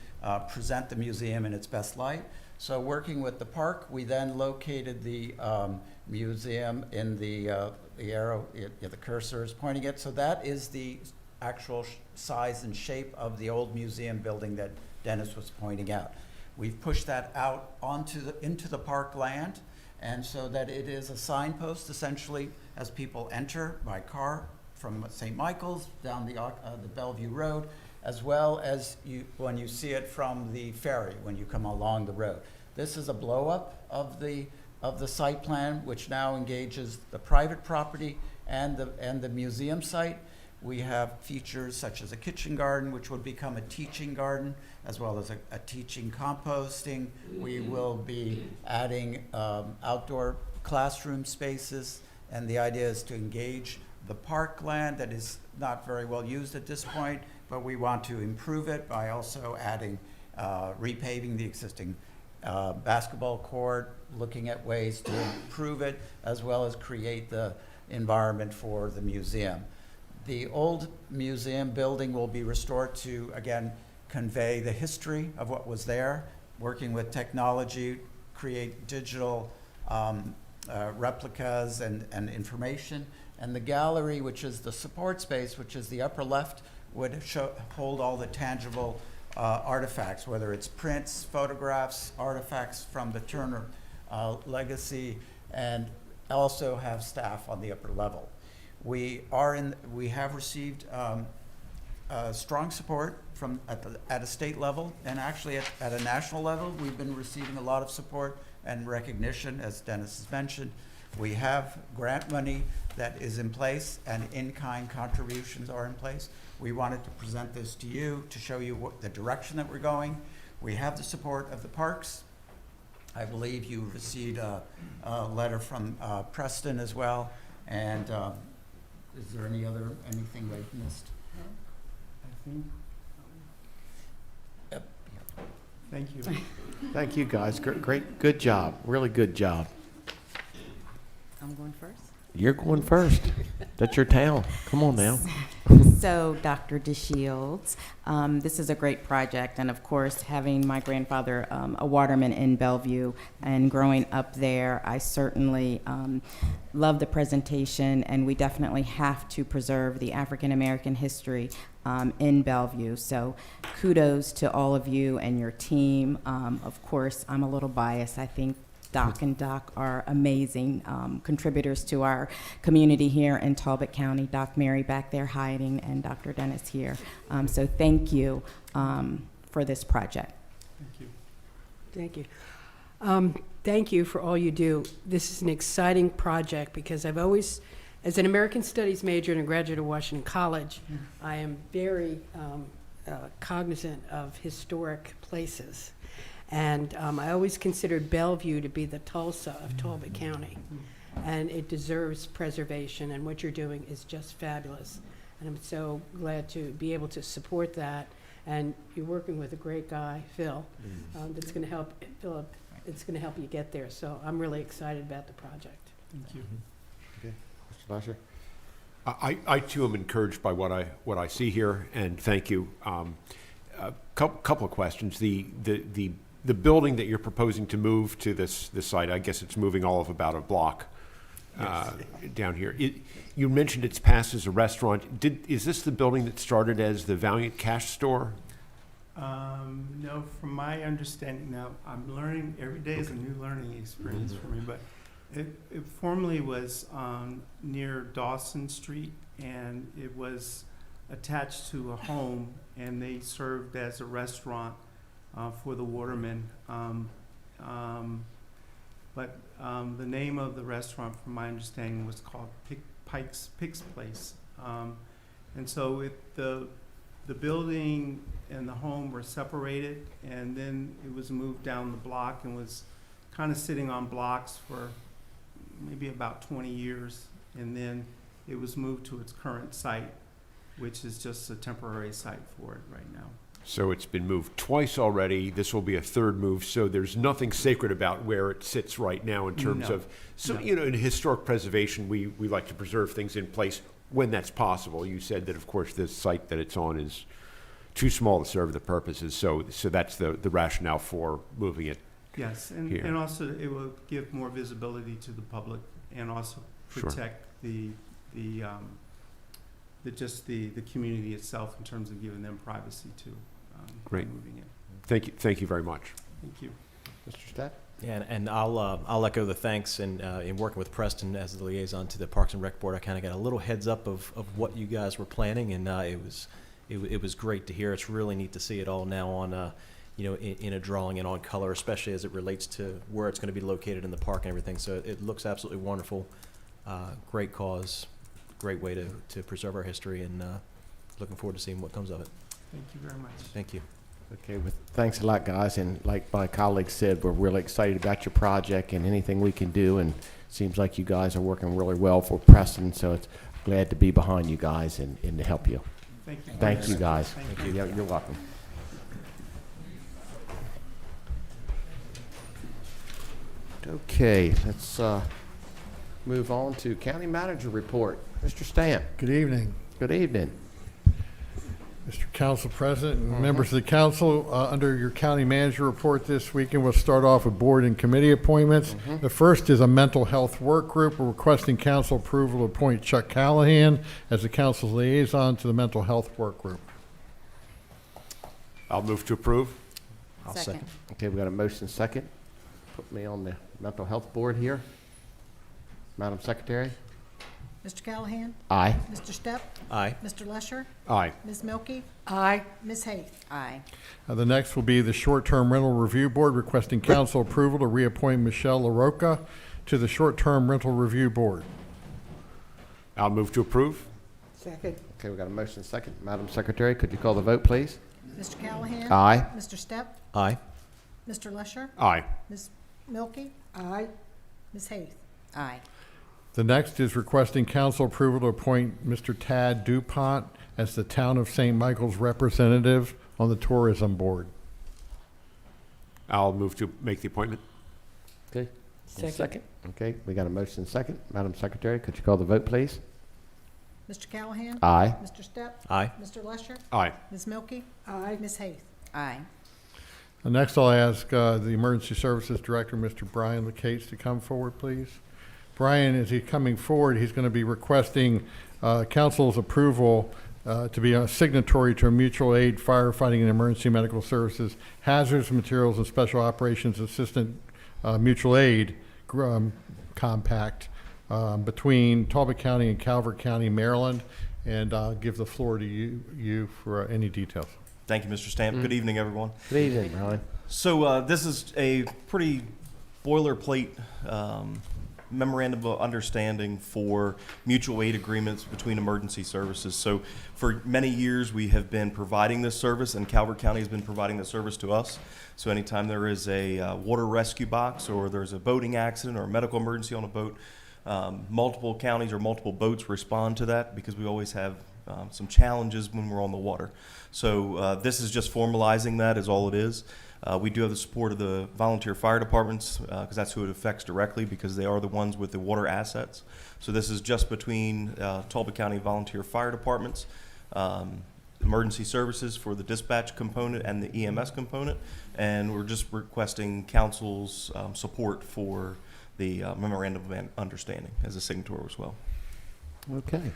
present the museum in its best light. So working with the park, we then located the museum in the arrow, the cursor is pointing it. So that is the actual size and shape of the old museum building that Dennis was pointing out. We've pushed that out into the park land, and so that it is a signpost essentially as people enter by car from St. Michael's down the Bellevue Road, as well as when you see it from the ferry when you come along the road. This is a blow-up of the site plan, which now engages the private property and the museum site. We have features such as a kitchen garden, which would become a teaching garden, as well as a teaching composting. We will be adding outdoor classroom spaces, and the idea is to engage the parkland that is not very well used at this point, but we want to improve it by also adding, repaving the existing basketball court, looking at ways to improve it, as well as create the environment for the museum. The old museum building will be restored to, again, convey the history of what was there, working with technology, create digital replicas and information. And the gallery, which is the support space, which is the upper left, would hold all the tangible artifacts, whether it's prints, photographs, artifacts from the Turner legacy, and also have staff on the upper level. We have received strong support from at a state level, and actually at a national level, we've been receiving a lot of support and recognition, as Dennis has mentioned. We have grant money that is in place, and in-kind contributions are in place. We wanted to present this to you to show you the direction that we're going. We have the support of the parks. I believe you received a letter from Preston as well. And is there anything I missed? I think. Yep. Thank you. Thank you, guys. Great, good job. Really good job. I'm going first. You're going first. That's your town. Come on now. So, Dr. DeShields, this is a great project, and of course, having my grandfather a waterman in Bellevue and growing up there, I certainly love the presentation, and we definitely have to preserve the African American history in Bellevue. So, kudos to all of you and your team. Of course, I'm a little biased. I think Doc and Doc are amazing contributors to our community here in Talbot County. Doc Mary back there hiding, and Dr. Dennis here. So thank you for this project. Thank you. Thank you. Thank you for all you do. This is an exciting project because I've always, as an American Studies major and a graduate of Washington College, I am very cognizant of historic places. And I always considered Bellevue to be the Tulsa of Talbot County. And it deserves preservation, and what you're doing is just fabulous. And I'm so glad to be able to support that. And you're working with a great guy, Phil, that's going to help, Philip, it's going to help you get there. So I'm really excited about the project. Thank you. Okay. Mr. Lasher? I too am encouraged by what I see here, and thank you. A couple of questions. The building that you're proposing to move to this site, I guess it's moving all of about a block down here. You mentioned it's passed as a restaurant. Is this the building that started as the Valiant Cash Store? No, from my understanding now, I'm learning, every day is a new learning experience for me, but it formerly was near Dawson Street, and it was attached to a home, and they served as a restaurant for the watermen. But the name of the restaurant, from my understanding, was called Pike's Place. And so the building and the home were separated, and then it was moved down the block and was kind of sitting on blocks for maybe about 20 years. And then it was moved to its current site, which is just a temporary site for it right now. So it's been moved twice already. This will be a third move. So there's nothing sacred about where it sits right now in terms of, in historic preservation, we like to preserve things in place when that's possible. You said that, of course, this site that it's on is too small to serve the purposes, so that's the rationale for moving it. Yes, and, Here. and also it will give more visibility to the public and also Sure. protect the community itself in terms of giving them privacy too. By Great. moving it. Thank you very much. Thank you. Mr. Stepp? Yeah, and I'll echo the thanks, and in working with Preston as the liaison to the Parks and Rec Board, I kind of got a little heads up of what you guys were planning, and it was great to hear. It's really neat to see it all now on in a drawing and on color, especially as it relates to where it's going to be located in the park and everything. So it looks absolutely wonderful. Great cause, great way to preserve our history, and looking forward to seeing what comes of it. Thank you very much. Thank you. Okay, well, thanks a lot, guys. And like my colleague said, we're really excited about your project and anything we can do. And it seems like you guys are working really well for Preston, so it's glad to be behind you guys and to help you. Thank you. Thank you, guys. Thank you. Yeah, you're welcome. Okay, let's move on to County Manager Report. Mr. Stamp. Good evening, Good evening. Mr. Council President and members of the council. Under your county manager report this weekend, we'll start off with board and committee appointments. The first is a mental health work group. We're requesting council approval to appoint Chuck Callahan as the council's liaison to the mental health work group. I'll move to approve. I'll second. Okay, we got a motion second. Put me on the mental health board here. Madam Secretary? Mr. Callahan? Aye. Mr. Stepp? Aye. Mr. Lesher? Aye. Ms. Milky? Aye. Ms. Hayes? Aye. The next will be the short-term rental review board, requesting council approval to reappoint Michelle LaRocca to the short-term rental review board. I'll move to approve. Second. Okay, we got a motion second. Madam Secretary, could you call the vote, please? Mr. Callahan? Aye. Mr. Stepp? Aye. Mr. Lesher? Aye. Ms. Milky? Aye. Ms. Hayes? Aye. The next is requesting council approval to appoint Mr. Tad DuPont as the Town of St. Michael's representative on the tourism board. I'll move to make the appointment. Okay. Second. Okay, we got a motion second. Madam Secretary, could you call the vote, please? Mr. Callahan? Aye. Mr. Stepp? Aye. Mr. Lesher? Aye. Ms. Milky? Aye. Ms. Hayes? Aye. Next, I'll ask the Emergency Services Director, Mr. Brian LeCates, to come forward, please. Brian, as he's coming forward, he's going to be requesting council's approval to be a signatory to a mutual aid firefighting and emergency medical services hazardous materials and special operations assistant mutual aid compact between Talbot County and Calvert County, Maryland. And I'll give the floor to you for any details. Thank you, Mr. Stamp. Good evening, everyone. Good evening, Brian. So this is a pretty boilerplate memorandum of understanding for mutual aid agreements between emergency services. So for many years, we have been providing this service, and Calvert County has been providing this service to us. So anytime there is a water rescue box, or there's a boating accident or a medical emergency on a boat, multiple counties or multiple boats respond to that, because we always have some challenges when we're on the water. So this is just formalizing that, is all it is. We do have the support of the volunteer fire departments, because that's who it affects directly, because they are the ones with the water assets. So this is just between Talbot County volunteer fire departments, emergency services for the dispatch component and the EMS component, and we're just requesting council's support for the memorandum of understanding as a signatory as well. Okay.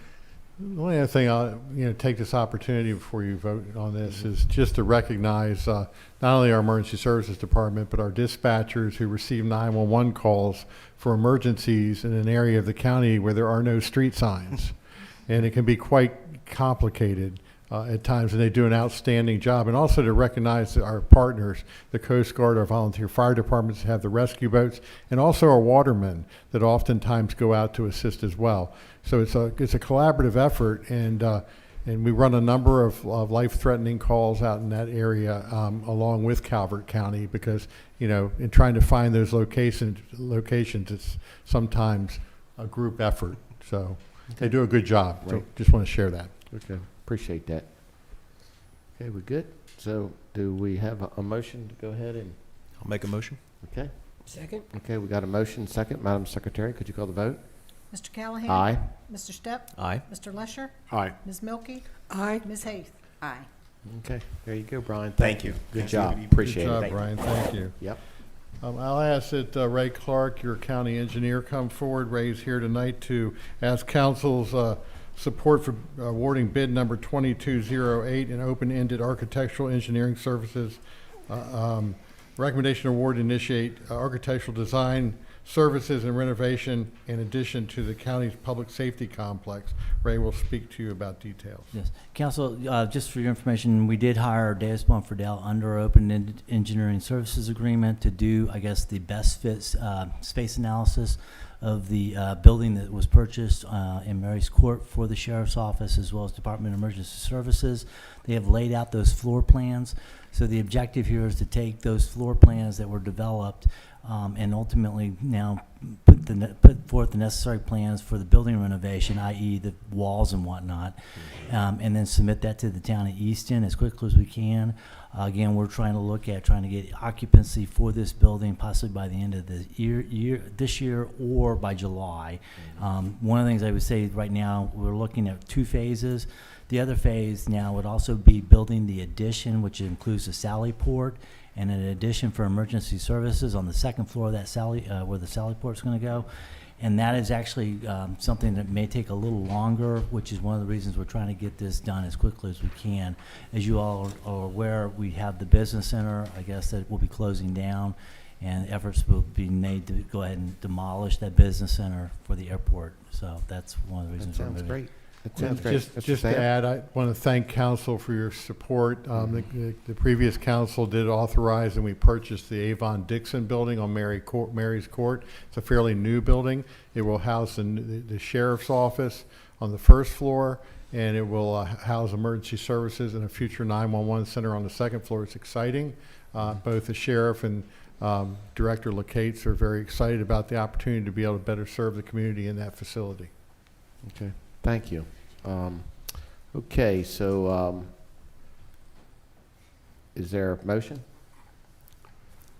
The only other thing I'll take this opportunity before you vote on this is just to recognize not only our emergency services department, but our dispatchers who receive 911 calls for emergencies in an area of the county where there are no street signs. And it can be quite complicated at times, and they do an outstanding job. And also to recognize our partners, the Coast Guard, our volunteer fire departments have the rescue boats, and also our watermen that oftentimes go out to assist as well. So it's a collaborative effort, and we run a number of life-threatening calls out in that area along with Calvert County, because in trying to find those locations, it's sometimes a group effort. So they do a good job. So just want to share that. Okay, appreciate that. Okay, we're good. So do we have a motion to go ahead and? I'll make a motion. Okay. Second. Okay, we got a motion second. Madam Secretary, could you call the vote? Mr. Callahan? Aye. Mr. Stepp? Aye. Mr. Lesher? Aye. Ms. Milky? Aye. Ms. Hayes? Aye. Okay, there you go, Brian. Thank you. Good Thank job. you. Appreciate Good it. job, Brian, thank you. Yep. I'll ask that Ray Clark, your county engineer, come forward. Ray's here tonight to ask council's support for awarding bid number 2208 in open-ended architectural engineering services. Recommendation award to initiate architectural design services and renovation in addition to the county's public safety complex. Ray will speak to you about details. Yes. Council, just for your information, we did hire Davis Fidel under our open engineering services agreement to do, I guess, the best fit space analysis of the building that was purchased in Mary's Court for the Sheriff's Office as well as Department of Emergency Services. They have laid out those floor plans. So the objective here is to take those floor plans that were developed and ultimately now put forth the necessary plans for the building renovation, i.e. the walls and whatnot, and then submit that to the town of Easton as quickly as we can. Again, we're trying to get occupancy for this building possibly by the end of the this year or by July. One of the things I would say right now, we're looking at 2 phases. The other phase now would also be building the addition, which includes the Sally Port and an addition for emergency services on the second floor of that where the Sally Port's going to go. And that is actually something that may take a little longer, which is one of the reasons we're trying to get this done as quickly as we can. As you all are aware, we have the business center, I guess, that will be closing down, and efforts will be made to go ahead and demolish that business center for the airport. So that's one of the reasons we're moving. Great. That sounds great. Just to add, I want to thank council for your support. The previous council did authorize and we purchased the Avon Dixon building on Mary's Court. It's a fairly new building. It will house the sheriff's office on the first floor, and it will house emergency services and a future 911 center on the second floor. It's exciting. Both the sheriff and Director Lacates are very excited about the opportunity to be able to better serve the community in that facility. Okay. Thank you. Okay, so is there a motion?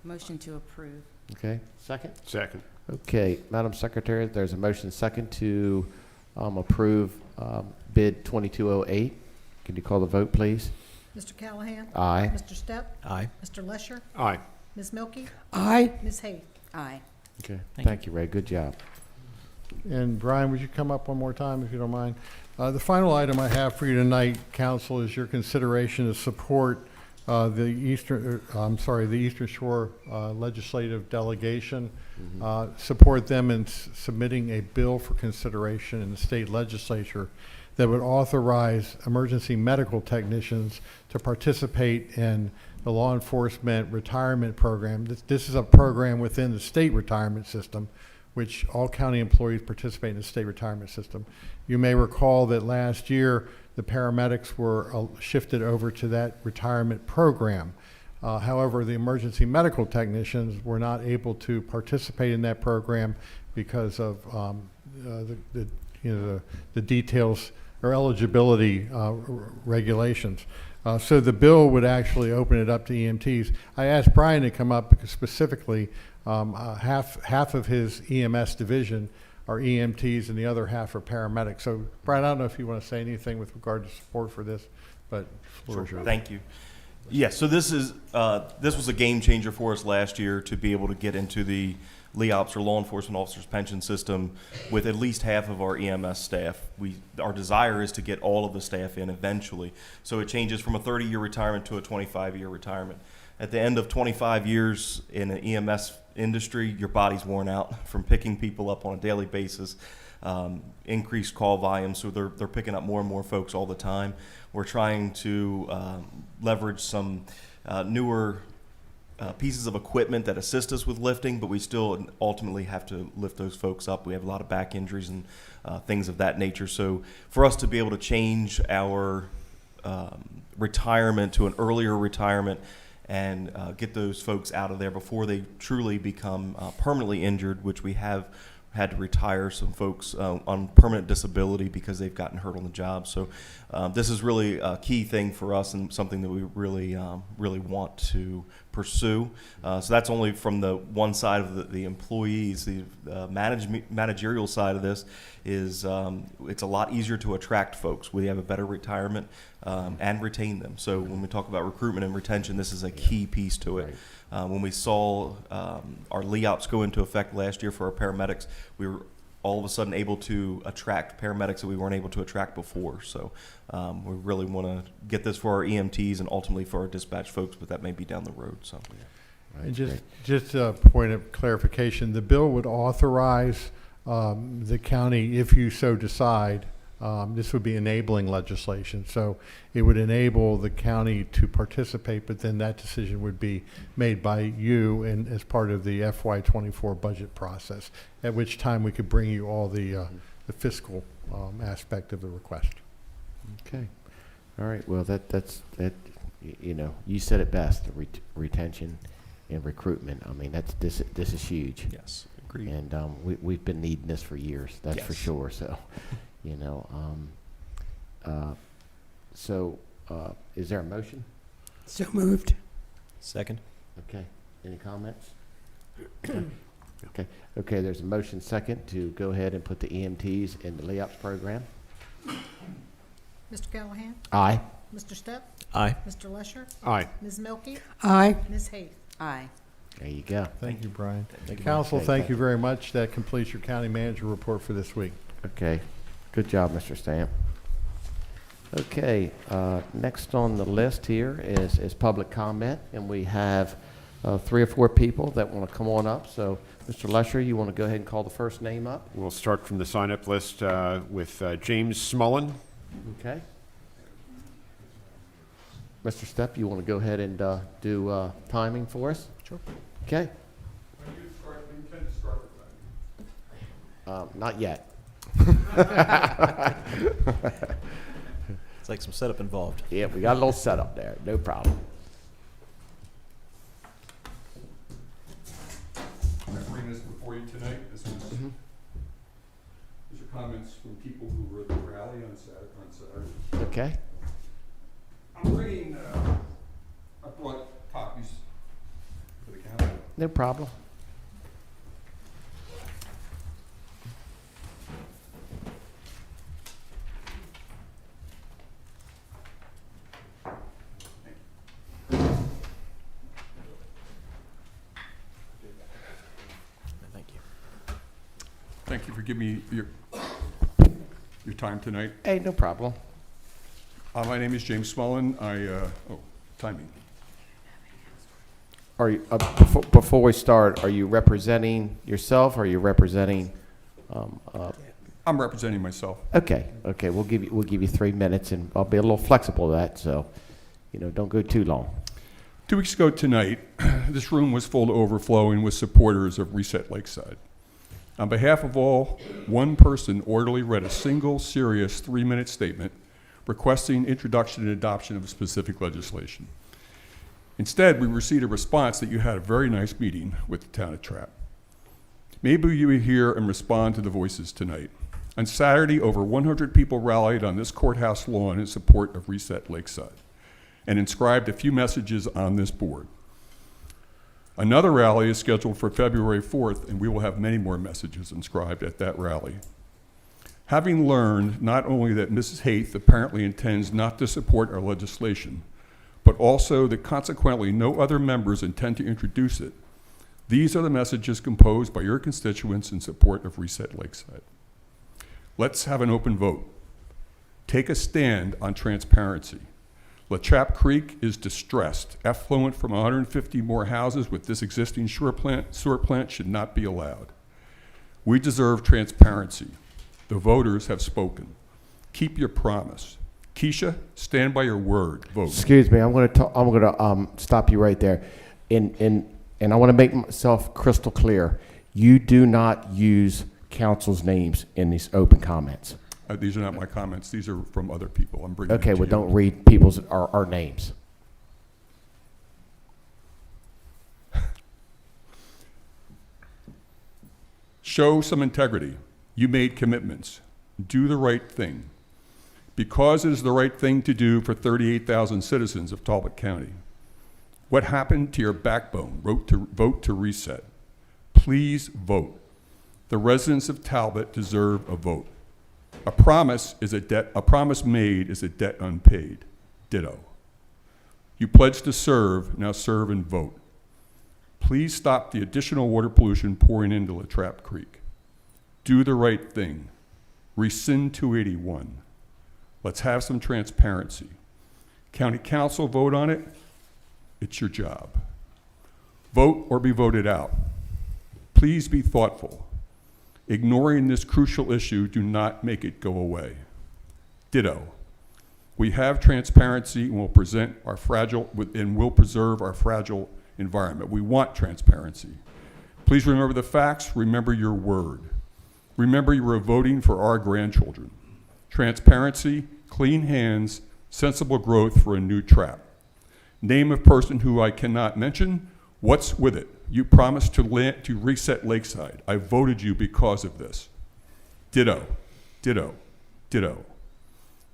Motion to approve. Okay, second? Second. Okay, Madam Secretary, there's a motion second to approve bid 2208. Can you call the vote, please? Mr. Callahan? Aye. Mr. Stepp? Aye. Mr. Lesher? Aye. Ms. Milky? Aye. Ms. Hayes? Aye. Okay, Thank thank you, Ray. Good job. And Brian, would you come up one more time if you don't mind? The final item I have for you tonight, council, is your consideration to support the Eastern Shore Legislative Delegation. Support them in submitting a bill for consideration in the state legislature that would authorize emergency medical technicians to participate in the law enforcement retirement program. This is a program within the state retirement system, which all county employees participate in the state retirement system. You may recall that last year the paramedics were shifted over to that retirement program. However, the emergency medical technicians were not able to participate in that program because of the details or eligibility regulations. So the bill would actually open it up to EMTs. I asked Brian to come up because specifically half of his EMS division are EMTs and the other half are paramedics. So Brian, I don't know if you want to say anything with regard to support for this, but floor is yours. Thank you. Yes, so this was a game changer for us last year to be able to get into the LEOPS, or Law Enforcement Officers Pension System, with at least half of our EMS staff. Our desire is to get all of the staff in eventually. So it changes from a 30-year retirement to a 25-year retirement. At the end of 25 years in the EMS industry, your body's worn out from picking people up on a daily basis. Increased call volume, so they're picking up more and more folks all the time. We're trying to leverage some newer pieces of equipment that assist us with lifting, but we still ultimately have to lift those folks up. We have a lot of back injuries and things of that nature. So for us to be able to change our retirement to an earlier retirement and get those folks out of there before they truly become permanently injured, which we have had to retire some folks on permanent disability because they've gotten hurt on the job. So this is really a key thing for us and something that we really want to pursue. pursue. So that's only from the one side of the employees. The managerial side of this is it's a lot easier to attract folks. We have a better retirement and retain them. So when we talk about recruitment and retention, this is a key piece to it. When we saw our LEOPS go into effect last year for our paramedics, we were all of a sudden able to attract paramedics that we weren't able to attract before. So we really want to get this for our EMTs and ultimately for our dispatch folks, but that may be down the road. So, And just a point of clarification, the bill would authorize the county, if you so decide, this would be enabling legislation. So it would enable the county to participate, but then that decision would be made by you and as part of the FY24 budget process, at which time we could bring you all the fiscal aspect of the request. Okay. All right. Well, that's you know, you said it best, the retention and recruitment. I mean, this is huge. Yes, agreed. And we've been needing this for years, that's for sure. So, you know, is there a motion? So moved. Second. Okay. Any comments? Okay. Okay, there's a motion second to go ahead and put the EMTs in the LEOPS program. Mr. Callahan? Aye. Mr. Stepp? Aye. Mr. Lesher? Aye. Ms. Milky? Aye. Ms. Hayes? Aye. There you go. Thank you, Brian. Thank you. Council, Okay, thank you very much. That completes your county manager report for this week. Okay. Good job, Mr. Stamp. Okay, next on the list here is public comment, and we have 3 or 4 people that want to come on up. So, Mr. Lesher, you want to go ahead and call the first name up? We'll start from the sign-up list with James Smullen. Okay. Mr. Stepp, you want to go ahead and do timing for us? Sure. Okay. Not yet. It's like some setup involved. Yeah, we got a little setup there. No problem. I'm bringing this before you tonight. These are comments from people who were at the rally on Saturday. Okay. I'm bringing, I brought copies for the county. No problem. Thank you. Thank you for giving me your time tonight. Hey, no problem. My name is James Smullen. Timing. Are you, before we start, are you representing yourself, or are you representing? I'm representing myself. Okay, okay, we'll give you 3 minutes, and I'll be a little flexible with that, so, you know, don't go too long. 2 weeks ago tonight, this room was full to overflowing with supporters of Reset Lakeside. On behalf of all, one person orderly read a single, serious 3-minute statement requesting introduction and adoption of specific legislation. Instead, we received a response that you had a very nice meeting with the town of Trapp. Maybe you will hear and respond to the voices tonight. On Saturday, over 100 people rallied on this courthouse lawn in support of Reset Lakeside and inscribed a few messages on this board. Another rally is scheduled for February 4th, and we will have many more messages inscribed at that rally. Having learned not only that Mrs. Haith apparently intends not to support our legislation, but also that consequently no other members intend to introduce it, these are the messages composed by your constituents in support of Reset Lakeside. Let's have an open vote. Take a stand on transparency. LaTrappe Creek is distressed. Effluent from 150 more houses with this existing sewer plant should not be allowed. We deserve transparency. The voters have spoken. Keep your promise. Keisha, stand by your word. Vote. Excuse me, I'm going to stop you right there, and I want to make myself crystal clear. You do not use council's names in these open comments. These are not my comments. These are from other people. I'm bringing. Okay, them to well, you. don't read people's our names. Show some integrity. You made commitments. Do the right thing. Because it is the right thing to do for 38,000 citizens of Talbot County. What happened to your backbone? Vote to reset. Please vote. The residents of Talbot deserve a vote. A promise made is a debt unpaid. Ditto. You pledged to serve, now serve and vote. Please stop the additional water pollution pouring into Latrap Creek. Do the right thing. Rescind 281. Let's have some transparency. County council vote on it. It's your job. Vote or be voted out. Please be thoughtful. Ignoring this crucial issue do not make it go away. Ditto. We have transparency and will preserve our fragile environment. We want transparency. Please remember the facts, remember your word. Remember you are voting for our grandchildren. Transparency, clean hands, sensible growth for a new trap. Name of person who I cannot mention. What's with it? You promised to reset Lakeside. I voted you because of this. Ditto, ditto, ditto.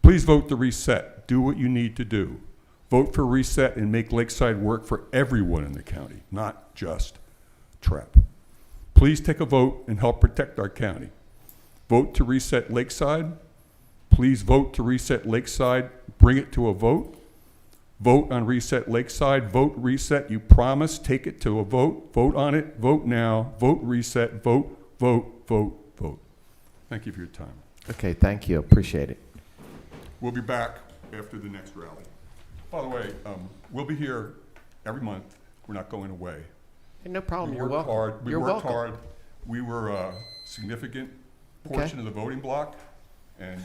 Please vote to reset. Do what you need to do. Vote for reset and make Lakeside work for everyone in the county, not just Trap. Please take a vote and help protect our county. Vote to reset Lakeside. Please vote to reset Lakeside. Bring it to a vote. Vote on reset Lakeside. Vote reset. You promised. Take it to a vote. Vote on it. Vote now. Vote reset. Vote, vote, vote, vote. Thank you for your time. Okay, thank you. Appreciate it. We'll be back after the next rally. By the way, we'll be here every month. We're not going away. Hey, no problem. We You're worked welcome. hard. We You're worked welcome. hard. We were a significant portion of the voting block, and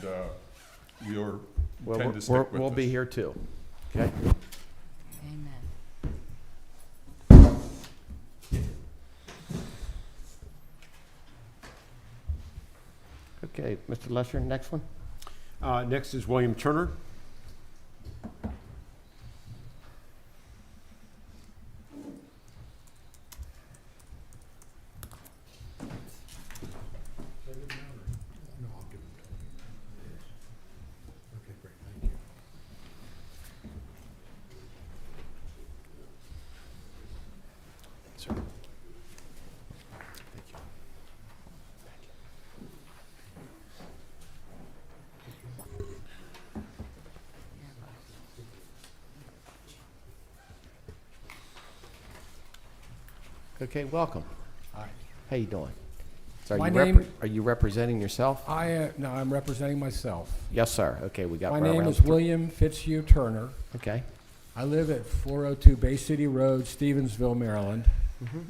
we are intend to stick with we'll this. be here too. Okay. Amen. Okay, Mr. Lesher, next one. Next is William Turner. Okay, welcome. Hi. How you doing? So My name- are you representing yourself? No, I'm representing myself. Yes, sir. Okay, we got My right name around is to- William Fitzhugh Turner. Okay. I live at 402 Bay City Road, Stevensville, Maryland. Mhm.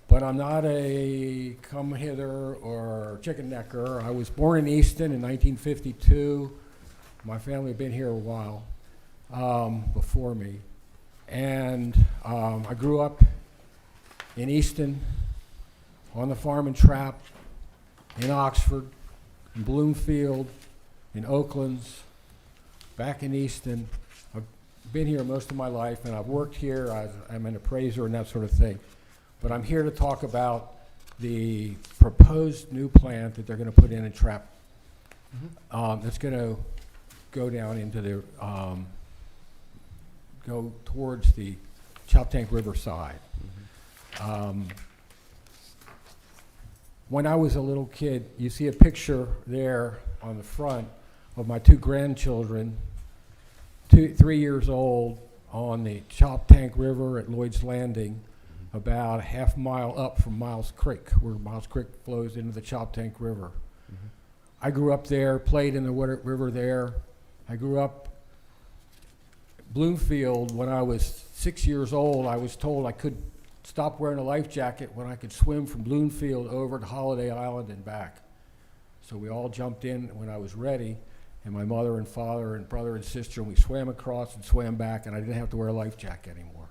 But I'm not a come hither or chicken necker. I was born in Easton in 1952. My family had been here a while before me. And I grew up in Easton, on the farm and Trap, in Oxford, in Bloomfield, in Oaklands, back in Easton. I've been here most of my life, and I've worked here. I'm an appraiser and that sort of thing. But I'm here to talk about the proposed new plant that they're going to put in Trap. That's going to go down into the, go towards the Choptank River side. When I was a little kid, you see a picture there on the front of my two grandchildren, 3 years old, on the Choptank River at Lloyd's Landing, about a half mile up from Miles Creek, where Miles Creek flows into the Choptank River. I grew up there, played in the river there. I grew up Bloomfield. When I was 6 years old, I was told I could stop wearing a life jacket when I could swim from Bloomfield over to Holiday Island and back. So we all jumped in when I was ready, and my mother and father and brother and sister, and we swam across and swam back, and I didn't have to wear a life jacket anymore.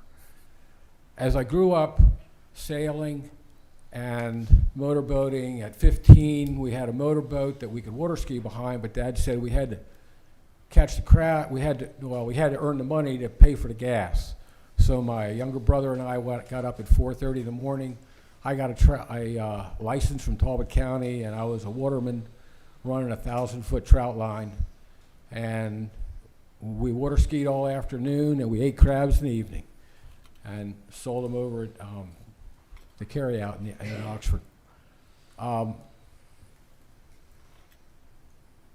As I grew up sailing and motorboating, at 15 we had a motorboat that we could water ski behind, but Dad said we had to catch the crowd, we had to earn the money to pay for the gas. So my younger brother and I got up at 4:30 in the morning. I got a license from Talbot County, and I was a waterman running a 1,000-foot trout line. And we water skied all afternoon, and we ate crabs in the evening. and sold them over at the carryout in Oxford.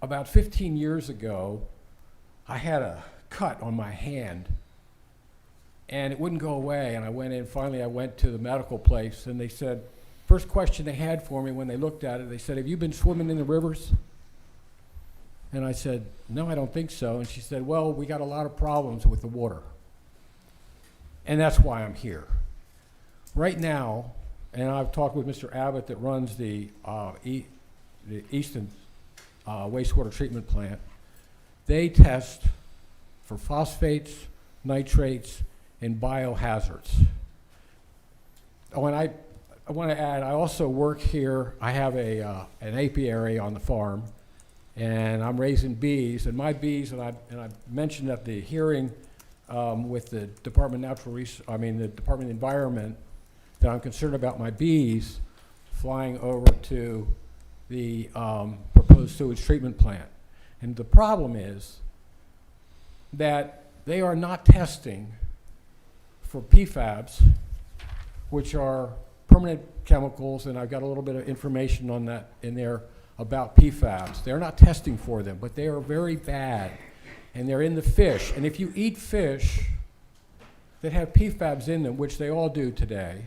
About 15 years ago, I had a cut on my hand, and it wouldn't go away. And I went in, finally I went to the medical place, and they said, first question they had for me when they looked at it, they said, have you been swimming in the rivers? And I said, no, I don't think so. And she said, well, we got a lot of problems with the water. And that's why I'm here. Right now, and I've talked with Mr. Abbott that runs the Easton wastewater treatment plant. They test for phosphates, nitrates, and biohazards. Oh, and I want to add, I also work here. I have an apiary on the farm, and I'm raising bees. And my bees, and I mentioned at the hearing with the Department of the Department of Environment, that I'm concerned about my bees flying over to the proposed sewage treatment plant. And the problem is that they are not testing for PFABs, which are permanent chemicals, and I've got a little bit of information on that in there about PFABs. They're not testing for them, but they are very bad, and they're in the fish. And if you eat fish that have PFABs in them, which they all do today,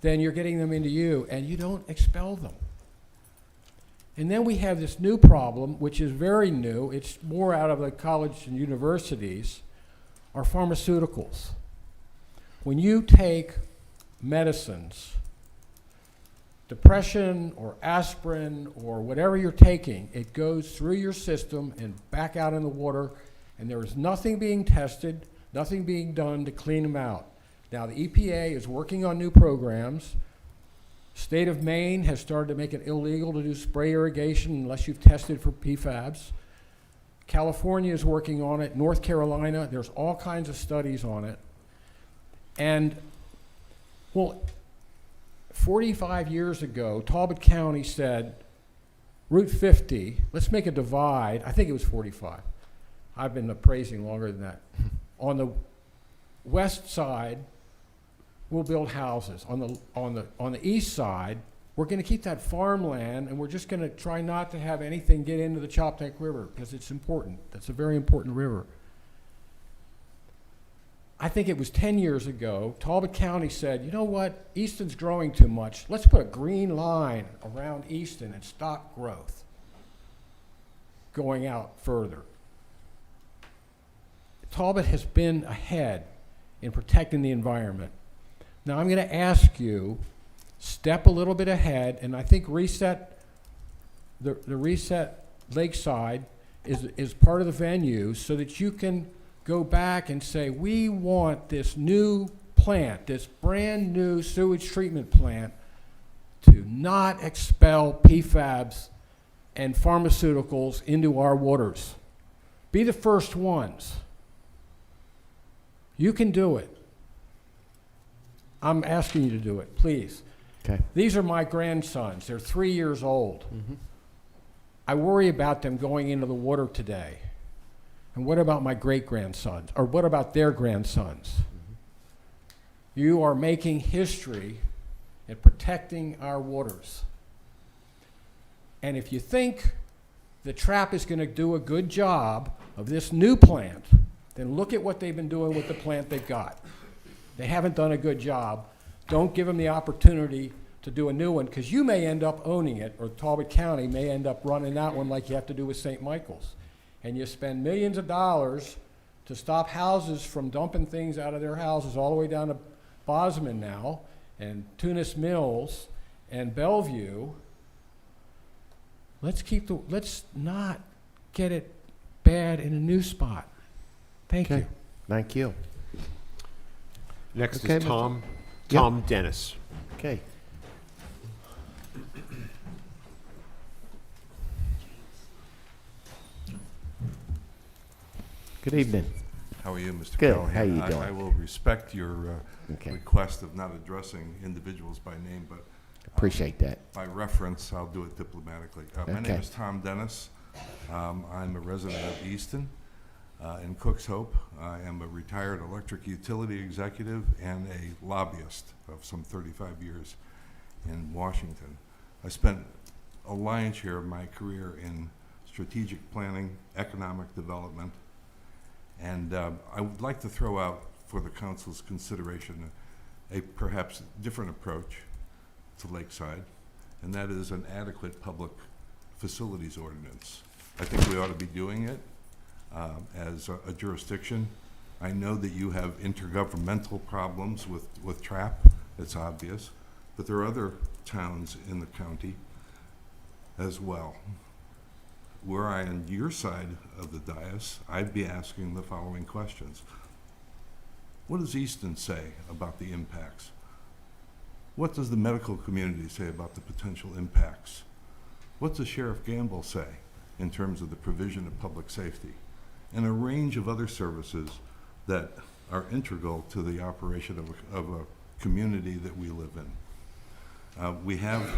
then you're getting them into you, and you don't expel them. And then we have this new problem, which is very new. It's more out of the college and universities, are pharmaceuticals. When you take medicines, depression or aspirin or whatever you're taking, it goes through your system and back out in the water, and there is nothing being tested, nothing being done to clean them out. Now, the EPA is working on new programs. State of Maine has started to make it illegal to do spray irrigation unless you've tested for PFABs. California is working on it. North Carolina, there's all kinds of studies on it. And, well, 45 years ago, Talbot County said, Route 50, let's make a divide. I think it was 45. I've been appraising longer than that. On the west side, we'll build houses. On the east side, we're going to keep that farmland, and we're just going to try not to have anything get into the Choptank River because it's important. That's a very important river. I think it was 10 years ago, Talbot County said, you know what, Easton's growing too much. Let's put a green line around Easton and stop growth going out further. Talbot has been ahead in protecting the environment. Now I'm going to ask you, step a little bit ahead, and I think reset, the reset Lakeside is part of the venue so that you can go back and say, we want this new plant, this brand new sewage treatment plant to not expel PFABs and pharmaceuticals into our waters. Be the first ones. You can do it. I'm asking you to do it, please. Okay. These are my grandsons. They're 3 years old. Mm-hmm. I worry about them going into the water today. And what about my great-grandsons? Or what about their grandsons? Mm-hmm. You are making history in protecting our waters. And if you think the trap is going to do a good job of this new plant, then look at what they've been doing with the plant they've got. They haven't done a good job. Don't give them the opportunity to do a new one, because you may end up owning it, or Talbot County may end up running that one like you have to do with St. Michael's. And you spend millions of dollars to stop houses from dumping things out of their houses all the way down to Bosman now, and Tunis Mills, and Bellevue. Let's not get it bad in a new spot. Thank you. Thank you. Next Okay, is Tom Dennis. Okay. Good evening. How are you, Mr. Good. Callahan? How you doing? I will respect your request of not addressing individuals by name, but appreciate that. By reference, I'll do it diplomatically. My name is Tom Dennis. I'm a resident of Easton. in Cook's Hope. I am a retired electric utility executive and a lobbyist of some 35 years in Washington. I spent a lion's share of my career in strategic planning, economic development, and I would like to throw out for the council's consideration a perhaps different approach to Lakeside, and that is an adequate public facilities ordinance. I think we ought to be doing it as a jurisdiction. I know that you have intergovernmental problems with TRAP, it's obvious, but there are other towns in the county as well. Were I on your side of the dais, I'd be asking the following questions. What does Easton say about the impacts? What does the medical community say about the potential impacts? What does Sheriff Gamble say in terms of the provision of public safety? And a range of other services that are integral to the operation of a community that we live in. We have,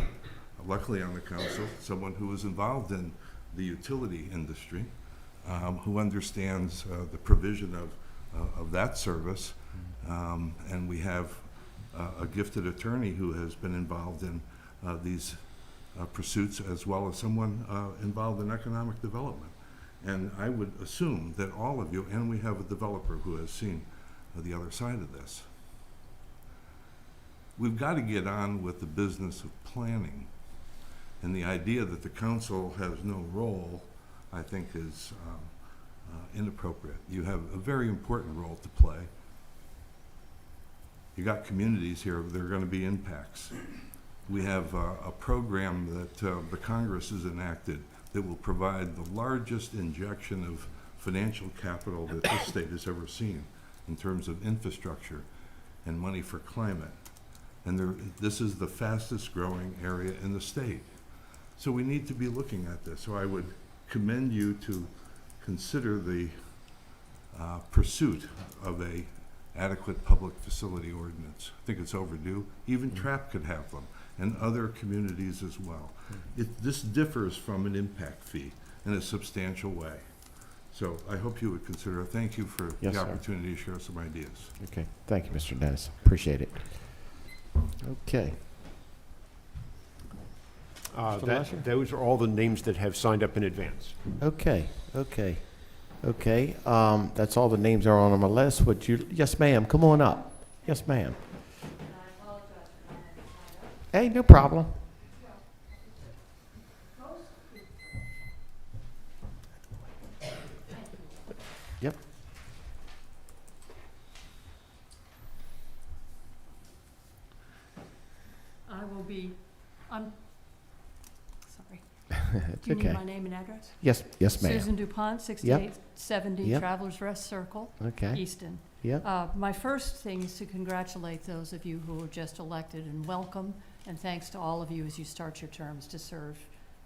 luckily on the council, someone who is involved in the utility industry, who understands the provision of that service, and we have a gifted attorney who has been involved in these pursuits, as well as someone involved in economic development. And I would assume that all of you, and we have a developer who has seen the other side of this. We've got to get on with the business of planning. And the idea that the council has no role, I think, is inappropriate. You have a very important role to play. You got communities here, there are going to be impacts. We have a program that the Congress has enacted that will provide the largest injection of financial capital that this state has ever seen in terms of infrastructure and money for climate. And this is the fastest growing area in the state. So we need to be looking at this. So I would commend you to consider the pursuit of a adequate public facility ordinance. I think it's overdue. Even TRAP could have them, and other communities as well. This differs from an impact fee in a substantial way. So I hope you would consider it. Thank you for Yes, the sir. opportunity to share some ideas. Okay, thank you, Mr. Dennis. Appreciate it. Okay. Mr. Lesher? Those are all the names that have signed up in advance. Okay. That's all the names are on my list. Would you? Yes, ma'am. Come on up. Yes, ma'am. Hey, no problem. Yep. I'm sorry. It's Do you okay. need my name and address? Yes, ma'am. Susan DuPont, 6870 Yep. Travelers Rest Circle, Okay. Easton. Yep. My first thing is to congratulate those of you who were just elected and welcome, and thanks to all of you as you start your terms to serve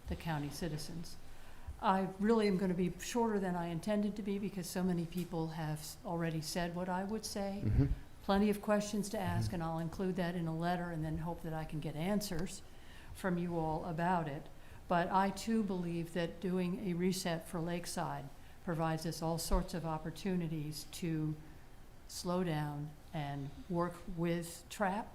the county citizens. I really am going to be shorter than I intended to be because so many people have already said what I would say. Mhm. Plenty of questions to ask, and I'll include that in a letter and then hope that I can get answers from you all about it. But I too believe that doing a reset for Lakeside provides us all sorts of opportunities to slow down and work with TRAP,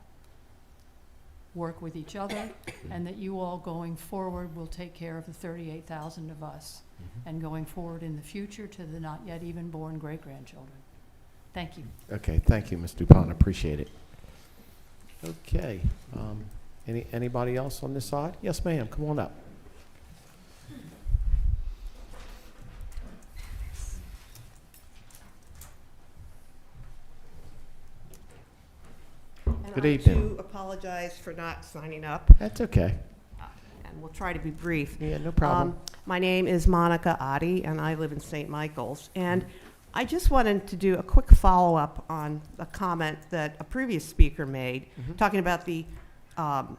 work with each other, and that you all going forward will take care of the 38,000 of us, and going forward in the future to the not yet even born great-grandchildren. Thank you. Okay, thank you, Ms. DuPont. I appreciate it. Okay. Anybody else on this side? Yes, ma'am. Come on up. Good evening. I, too, apologize for not signing up. That's okay. And we'll try to be brief. Yeah, no problem. My name is Monica Oddie, and I live in St. Michael's. And I just wanted to do a quick follow-up on a comment that a previous speaker made, talking about the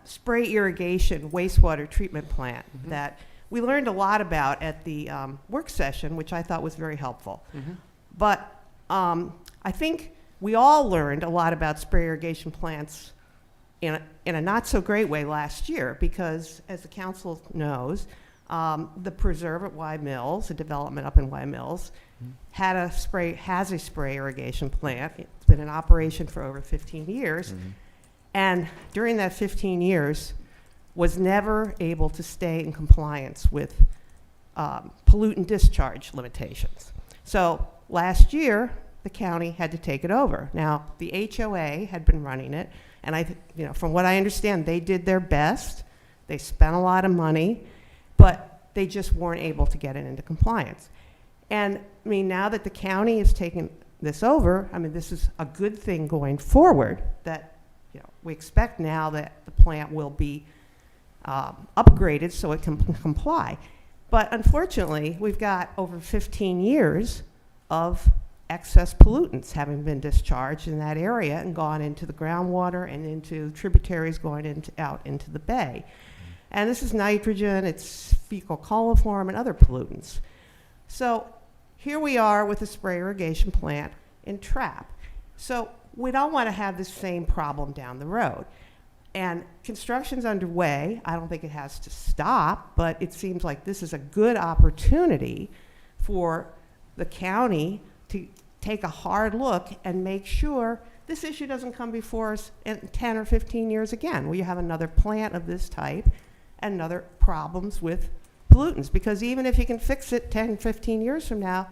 spray irrigation wastewater treatment plant that we learned a lot about at the work session, which I thought was very helpful. But I think we all learned a lot about spray irrigation plants in a not so great way last year because, as the council knows, The preserve at Y Mills, the development up in Y Mills, has a spray irrigation plant. It's been in operation for over 15 years. And during that 15 years, was never able to stay in compliance with pollutant discharge limitations. So last year, the county had to take it over. Now, the HOA had been running it, and from what I understand, they did their best. They spent a lot of money, but they just weren't able to get it into compliance. And I mean, now that the county is taking this over, I mean, this is a good thing going forward, that we expect now that the plant will be upgraded so it can comply. But unfortunately, we've got over 15 years of excess pollutants having been discharged in that area and gone into the groundwater and into tributaries going out into the bay. And this is nitrogen, it's fecal coliform and other pollutants. So here we are with a spray irrigation plant in Trap. So we don't want to have the same problem down the road. And construction's underway. I don't think it has to stop, but it seems like this is a good opportunity for the county to take a hard look and make sure this issue doesn't come before us in 10 or 15 years again, where you have another plant of this type and other problems with pollutants. Because even if you can fix it 10, 15 years from now,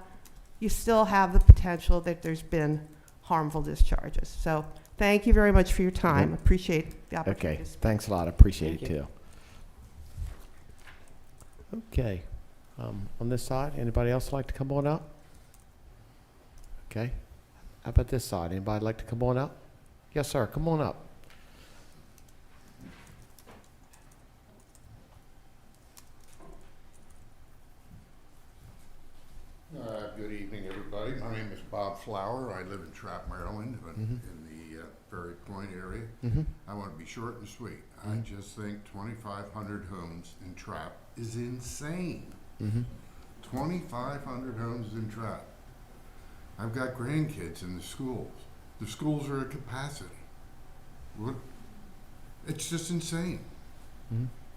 you still have the potential that there's been harmful discharges. So thank you very much for your time. Appreciate the opportunity. Okay, thanks a lot. I appreciate it too. Okay, on this side, anybody else like to come on up? Okay, how about this side? Anybody like to come on up? Yes, sir, come on up. Good evening, everybody. My name is Bob Flower. I live in Trap, Maryland, in the Ferry Point area. I want to be short and sweet. I just think 2,500 homes in Trap is insane. 2,500 homes in Trap. I've got grandkids in the schools. The schools are at capacity. It's just insane.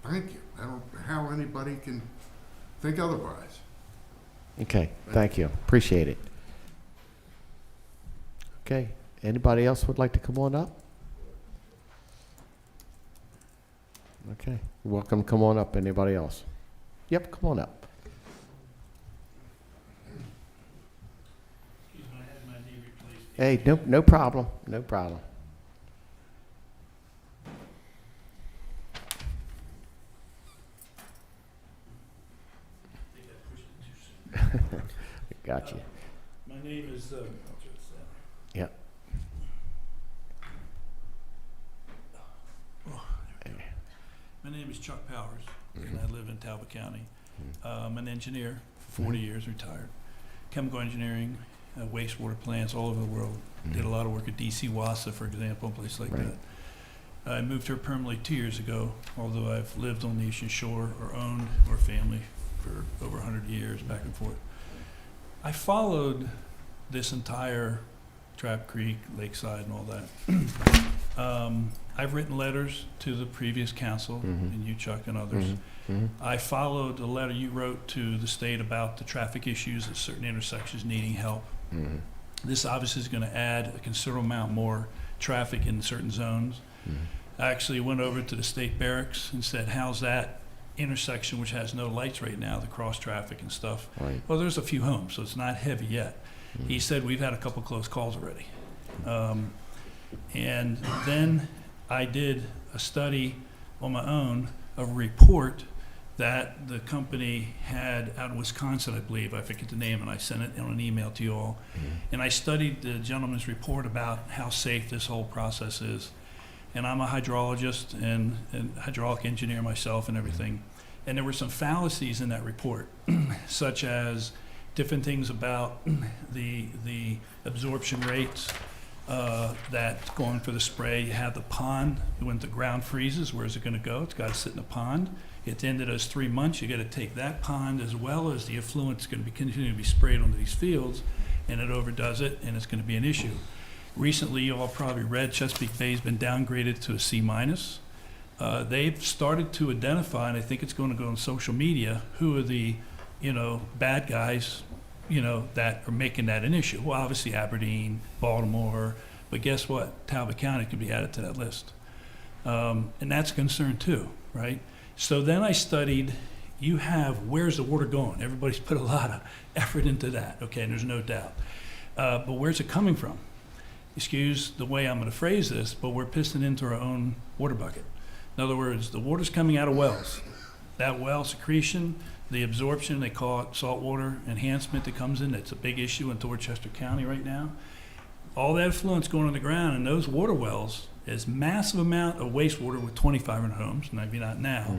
Thank you. I don't know how anybody can think otherwise. Okay, thank you. Appreciate it. Okay, anybody else would like to come on up? Okay, you're welcome to come on up. Anybody else? Yep, come on up. Hey, no problem. No problem. Got you. My name is, yeah. My name is Chuck Powers, and I live in Talbot County. I'm an engineer, 40 years, retired. Chemical engineering, wastewater plants all over the world. Did a lot of work at DC Wassa, for example, places like that. I moved here permanently 2 years ago, although I've lived on the Eastern Shore or owned or family for over 100 years, back and forth. I followed this entire Trap Creek, Lakeside, and all that. I've written letters to the previous council, and you, Chuck, and others. I followed the letter you wrote to the state about the traffic issues at certain intersections needing help. This obviously is going to add a considerable amount more traffic in certain zones. I actually went over to the state barracks and said, how's that intersection, which has no lights right now, the cross traffic and stuff? Well, there's a few homes, so it's not heavy yet. He said, we've had a couple close calls already. And then I did a study on my own, a report that the company had out in Wisconsin, I believe. I forget the name, and I sent it on an email to you all. And I studied the gentleman's report about how safe this whole process is. And I'm a hydrologist and hydraulic engineer myself and everything. And there were some fallacies in that report, such as different things about the absorption rates, that going for the spray. You have the pond, when the ground freezes, where's it going to go? It's got to sit in a pond. At the end of those 3 months, you got to take that pond as well as the effluent that's going to be continuing to be sprayed onto these fields, and it overdoes it, and it's going to be an issue. Recently, you all probably read Chesapeake Bay has been downgraded to a C-. they've started to identify, and I think it's going to go on social media, who are the, bad guys, that are making that an issue. Well, obviously Aberdeen, Baltimore, but guess what? Talbot County could be added to that list. And that's a concern too, right? So then I studied, where's the water going? Everybody's put a lot of effort into that, okay, and there's no doubt. But where's it coming from? Excuse the way I'm going to phrase this, but we're pissing into our own water bucket. In other words, the water's coming out of wells. That well secretion, the absorption, they call it saltwater enhancement that comes in, that's a big issue in Dorchester County right now. All that effluent's going on the ground, and those water wells is massive amount of wastewater with 2,500 homes, maybe not now.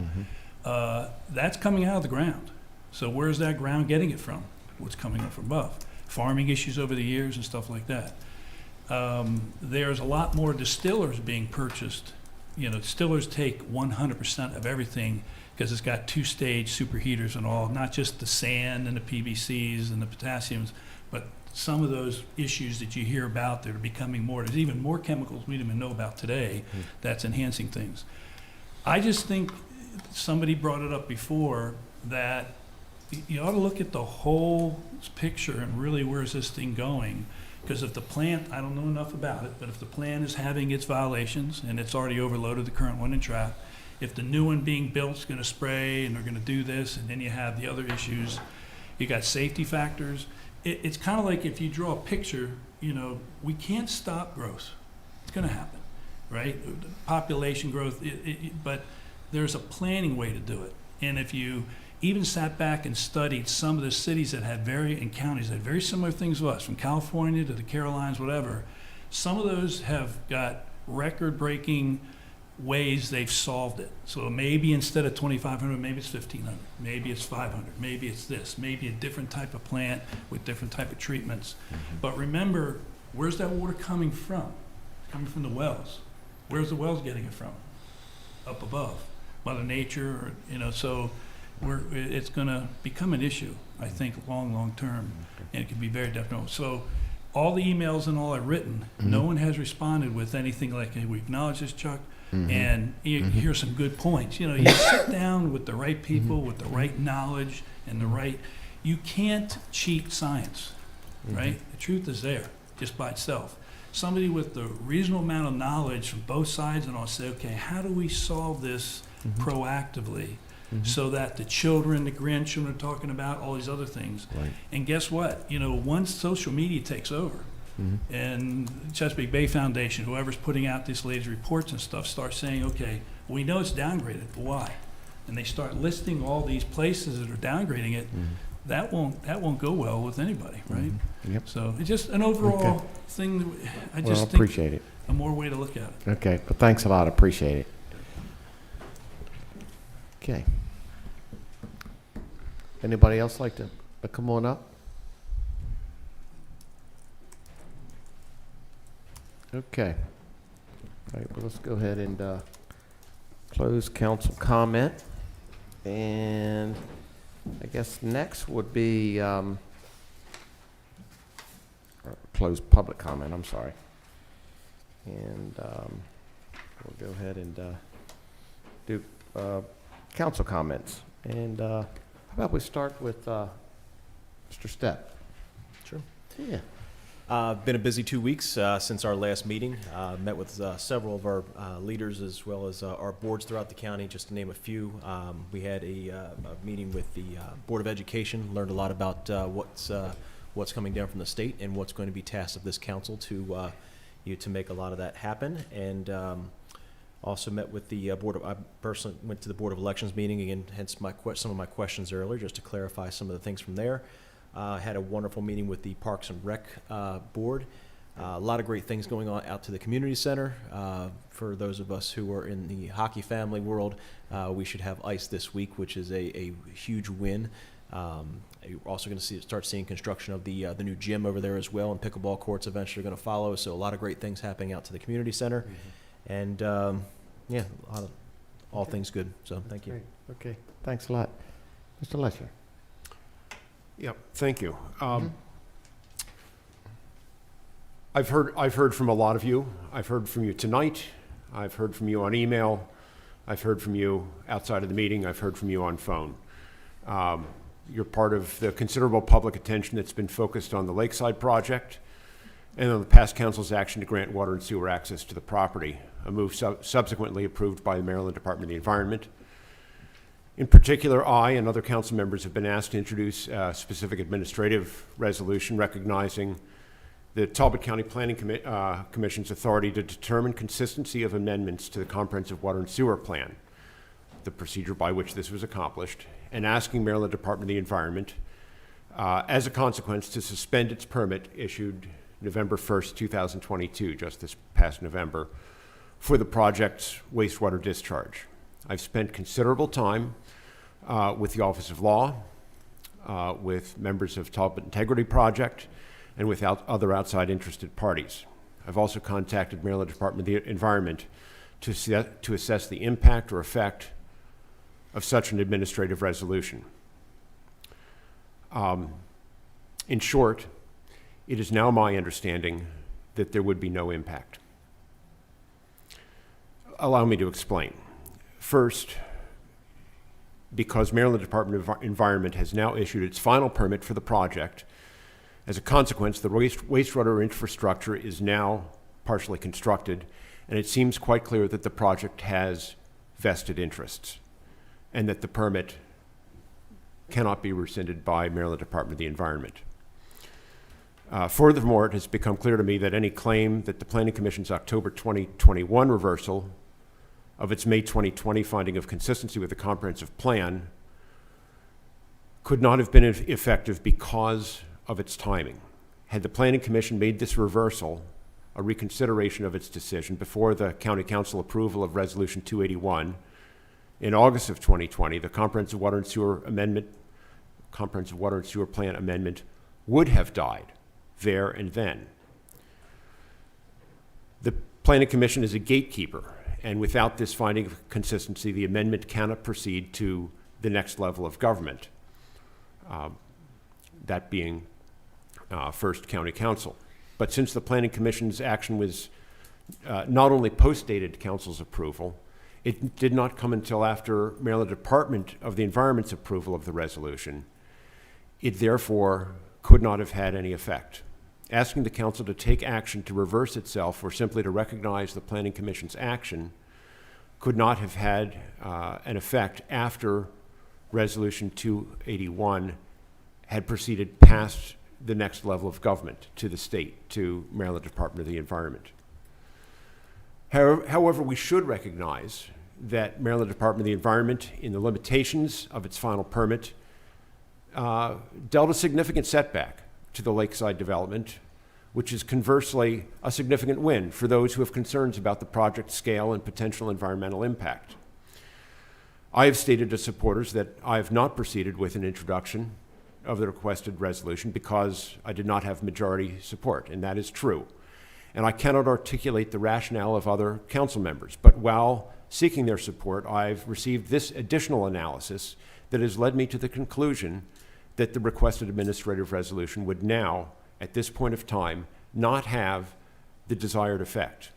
That's coming out of the ground. So where's that ground getting it from? What's coming up from above? Farming issues over the years and stuff like that. There's a lot more distillers being purchased. Distillers take 100% of everything because it's got two-stage superheaters and all, not just the sand and the PVCs and the potassiums, but some of those issues that you hear about that are becoming more. There's even more chemicals we don't even know about today that's enhancing things. I just think somebody brought it up before that you ought to look at the whole picture and really where's this thing going. Because if the plant, I don't know enough about it, but if the plant is having its violations and it's already overloaded the current one in trap, if the new one being built is going to spray and they're going to do this, and then you have the other issues, you got safety factors. It's kind of like if you draw a picture, we can't stop growth. It's going to happen, right? Population growth, but there's a planning way to do it. And if you even sat back and studied some of the cities that had and counties that had very similar things to us, from California to the Carolinas, whatever, some of those have got record-breaking ways they've solved it. So maybe instead of 2,500, maybe it's 1,500, maybe it's 500, maybe it's this, maybe a different type of plant with different type of treatments. But remember, where's that water coming from? It's coming from the wells. Where's the wells getting it from? Up above. Mother Nature, so it's going to become an issue, I think, long term, and it could be very detrimental. So all the emails and all I've written, no one has responded with anything like, hey, we acknowledge this, Chuck, and here's some good points. You sit down with the right people, with the right knowledge and the right, you can't cheat science, right? The truth is there, just by itself. Somebody with the reasonable amount of knowledge from both sides and all say, okay, how do we solve this proactively? So that the children, the grandchildren are talking about all these other things. Right. And guess what? Once social media takes over, and Chesapeake Bay Foundation, whoever's putting out these latest reports and stuff, starts saying, okay, we know it's downgraded, but why? And they start listing all these places that are downgrading it. That won't go well with anybody, right? Yep. So it's just an overall thing. That I just think appreciate it. A more way to look at it. Okay, but thanks a lot. Appreciate it. Okay. Anybody else like to come on up? Okay. All right, well, let's go ahead and close council comment. And I guess next would be close public comment, I'm sorry. And we'll go ahead and do council comments. And how about we start with Mr. Stepp? Sure. Yeah. Been a busy 2 weeks since our last meeting. Met with several of our leaders as well as our boards throughout the county, just to name a few. We had a meeting with the Board of Education, learned a lot about what's coming down from the state and what's going to be tasked of this council to make a lot of that happen. And also met with the I personally went to the Board of Elections meeting, again, hence some of my questions earlier, just to clarify some of the things from there. Had a wonderful meeting with the Parks and Rec Board. A lot of great things going on out to the community center. For those of us who are in the hockey family world, we should have ice this week, which is a huge win. You're also going to start seeing construction of the new gym over there as well, and pickleball courts eventually are going to follow. So a lot of great things happening out to the community center. And yeah, all things good. So thank you. Great. Okay, thanks a lot. Mr. Lesher. Yep, thank you. I've heard from a lot of you. I've heard from you tonight. I've heard from you on email. I've heard from you outside of the meeting. I've heard from you on phone. You're part of the considerable public attention that's been focused on the Lakeside project and on the past council's action to grant water and sewer access to the property, a move subsequently approved by the Maryland Department of the Environment. In particular, I and other council members have been asked to introduce a specific administrative resolution recognizing the Talbot County Planning Commission's authority to determine consistency of amendments to the Comprehensive Water and Sewer Plan, the procedure by which this was accomplished, and asking Maryland Department of the Environment, as a consequence, to suspend its permit issued November 1st, 2022, just this past November, for the project's wastewater discharge. I've spent considerable time with the Office of Law, with members of Talbot Integrity Project, and with other outside interested parties. I've also contacted Maryland Department of the Environment to assess the impact or effect of such an administrative resolution. In short, it is now my understanding that there would be no impact. Allow me to explain. First, because Maryland Department of Environment has now issued its final permit for the project, as a consequence, the wastewater infrastructure is now partially constructed, and it seems quite clear that the project has vested interests and that the permit cannot be rescinded by Maryland Department of the Environment. Furthermore, it has become clear to me that any claim that the Planning Commission's October 2021 reversal of its May 2020 finding of consistency with the comprehensive plan could not have been effective because of its timing. Had the Planning Commission made this reversal a reconsideration of its decision before the County Council approval of Resolution 281 in August of 2020, the Comprehensive Water and Sewer Plan amendment would have died there and then. The Planning Commission is a gatekeeper, and without this finding of consistency, the amendment cannot proceed to the next level of government, that being First County Council. But since the Planning Commission's action was not only post-dated Council's approval, it did not come until after Maryland Department of the Environment's approval of the resolution. It therefore could not have had any effect. Asking the Council to take action to reverse itself or simply to recognize the Planning Commission's action could not have had an effect after Resolution 281 had proceeded past the next level of government, to the state, to Maryland Department of the Environment. However, we should recognize that Maryland Department of the Environment, in the limitations of its final permit, dealt a significant setback to the lakeside development, which is conversely a significant win for those who have concerns about the project's scale and potential environmental impact. I have stated to supporters that I have not proceeded with an introduction of the requested resolution because I did not have majority support, and that is true. And I cannot articulate the rationale of other council members, but while seeking their support, I've received this additional analysis that has led me to the conclusion that the requested administrative resolution would now, at this point of time, not have the desired effect.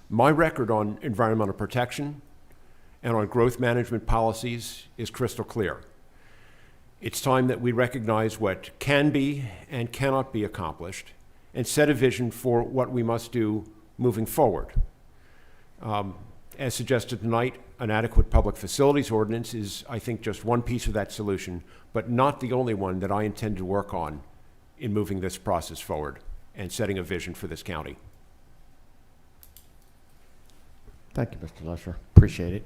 My record on environmental protection and on growth management policies is crystal clear. It's time that we recognize what can be and cannot be accomplished and set a vision for what we must do moving forward. As suggested tonight, an adequate public facilities ordinance is, I think, just one piece of that solution, but not the only one that I intend to work on in moving this process forward and setting a vision for this county. Thank you, Mr. Lesher. Appreciate it.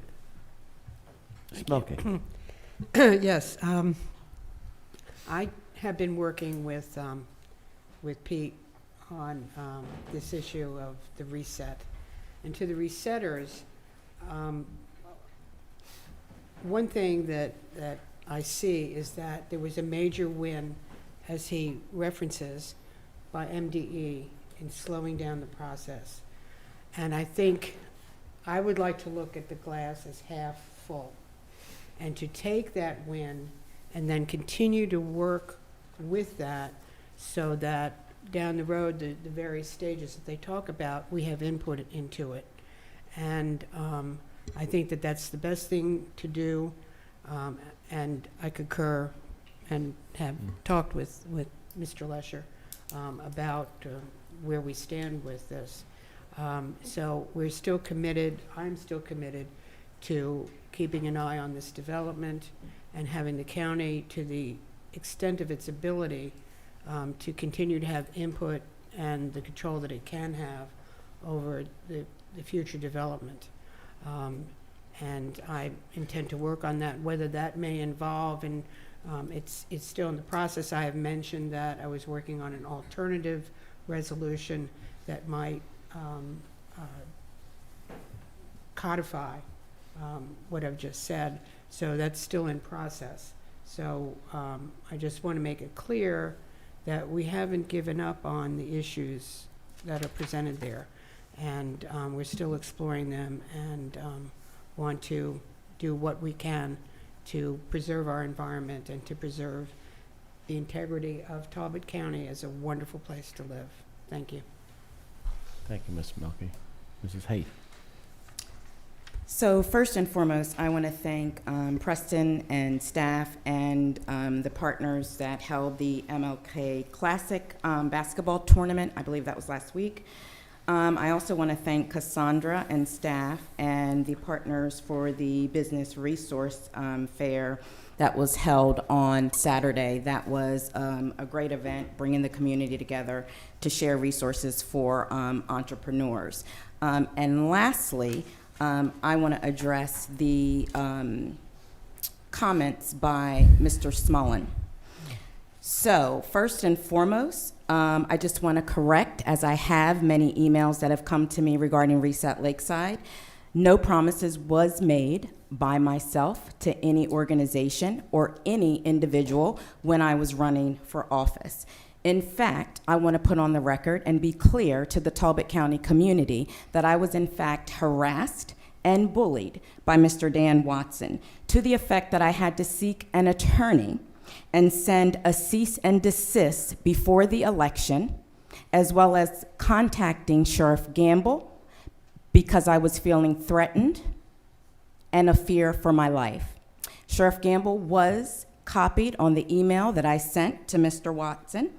Smokey. Yes, I have been working with Pete on this issue of the reset. And to the resetters, one thing that I see is that there was a major win, as he references, by MDE in slowing down the process. And I think I would like to look at the glass as half full and to take that win and then continue to work with that so that down the road, the various stages that they talk about, we have input into it. And I think that that's the best thing to do, and I concur and have talked with Mr. Lesher about where we stand with this. So we're still committed, I'm still committed to keeping an eye on this development and having the county, to the extent of its ability, to continue to have input and the control that it can have over the future development. And I intend to work on that, whether that may involve, and it's still in the process. I have mentioned that I was working on an alternative resolution that might codify what I've just said. So that's still in process. So I just want to make it clear that we haven't given up on the issues that are presented there. And we're still exploring them, and want to do what we can to preserve our environment and to preserve the integrity of Talbot County as a wonderful place to live. Thank you. Thank you, Ms. Milkey. Mrs. Haight. So first and foremost, I want to thank Preston and staff and the partners that held the MLK Classic basketball tournament. I believe that was last week. I also want to thank Cassandra and staff and the partners for the Business Resource Fair that was held on Saturday. That was a great event, bringing the community together to share resources for entrepreneurs. And lastly, I want to address the comments by Mr. Smullen. So first and foremost, I just want to correct, as I have many emails that have come to me regarding Reset Lakeside, no promises was made by myself to any organization or any individual when I was running for office. In fact, I want to put on the record and be clear to the Talbot County community that I was in fact harassed and bullied by Mr. Dan Watson, to the effect that I had to seek an attorney and send a cease and desist before the election, as well as contacting Sheriff Gamble because I was feeling threatened and a fear for my life. Sheriff Gamble was copied on the email that I sent to Mr. Watson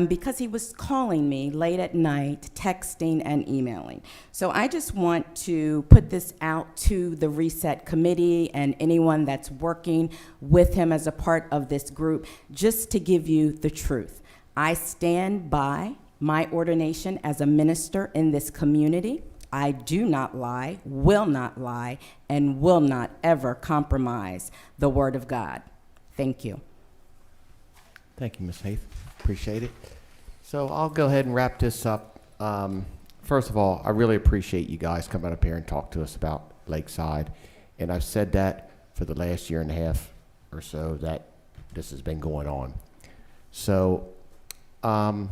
because he was calling me late at night, texting and emailing. So I just want to put this out to the Reset Committee and anyone that's working with him as a part of this group, just to give you the truth. I stand by my ordination as a minister in this community. I do not lie, and will not ever compromise the Word of God. Thank you. Thank you, Ms. Haith. Appreciate it. So I'll go ahead and wrap this up. First of all, I really appreciate you guys coming up here and talk to us about Lakeside. And I've said that for the last year and a half or so that this has been going on. So the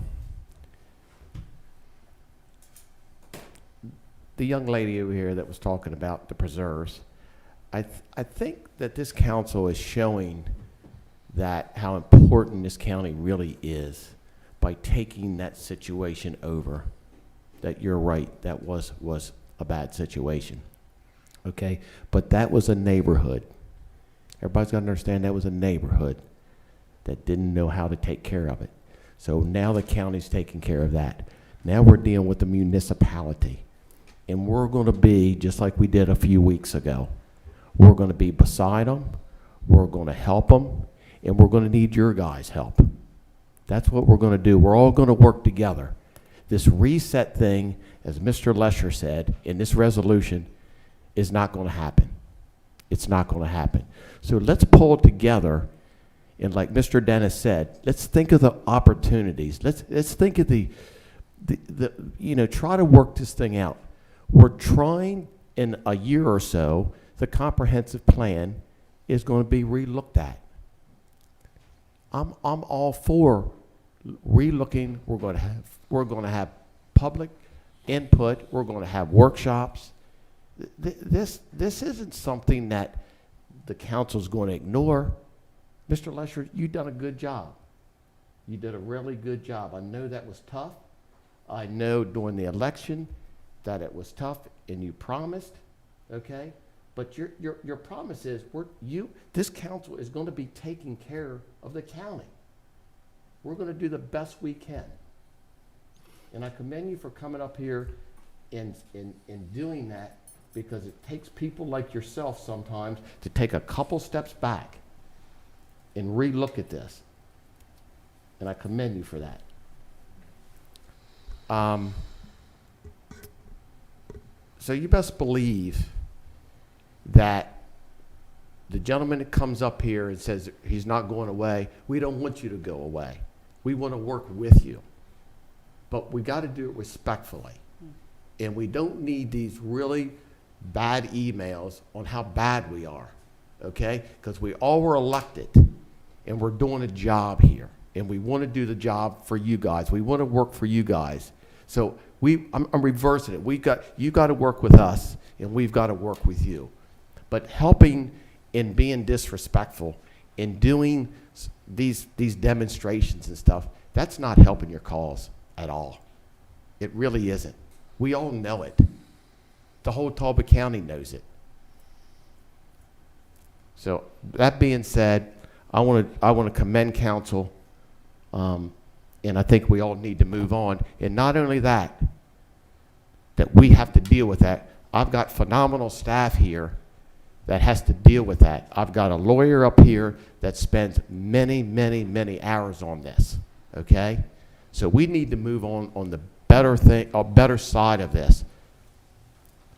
young lady over here that was talking about the preserves, I think that this council is showing that how important this county really is by taking that situation over. That you're right, that was a bad situation. Okay, but that was a neighborhood. Everybody's got to understand that was a neighborhood that didn't know how to take care of it. So now the county's taking care of that. Now we're dealing with the municipality. And we're going to be, just like we did a few weeks ago, we're going to be beside them, we're going to help them, and we're going to need your guys' help. That's what we're going to do. We're all going to work together. This reset thing, as Mr. Lesher said, in this resolution, is not going to happen. It's not going to happen. So let's pull it together, and like Mr. Dennis said, let's think of the opportunities. Let's think of the try to work this thing out. We're trying, in a year or so, the comprehensive plan is going to be re-looked at. I'm all for re-looking. We're going to have public input. We're going to have workshops. This isn't something that the council's going to ignore. Mr. Lesher, you've done a good job. You did a really good job. I know that was tough. I know during the election that it was tough, and you promised, okay? But your promise is, this council is gonna be taking care of the county. We're gonna do the best we can. And I commend you for coming up here and doing that, because it takes people like yourself sometimes to take a couple steps back and re-look at this. And I commend you for that. So you best believe that the gentleman that comes up here and says he's not going away, we don't want you to go away. We want to work with you. But we got to do it respectfully. And we don't need these really bad emails on how bad we are, okay? Because we all were elected, and we're doing a job here. And we want to do the job for you guys. We want to work for you guys. So I'm reversing it. You got to work with us, and we've got to work with you. But helping and being disrespectful and doing these demonstrations and stuff, that's not helping your cause at all. It really isn't. We all know it. The whole Talbot County knows it. So that being said, I want to commend council, and I think we all need to move on. And not only that we have to deal with that. I've got phenomenal staff here that has to deal with that. I've got a lawyer up here that spends many, many, many hours on this, okay? So we need to move on the better side of this.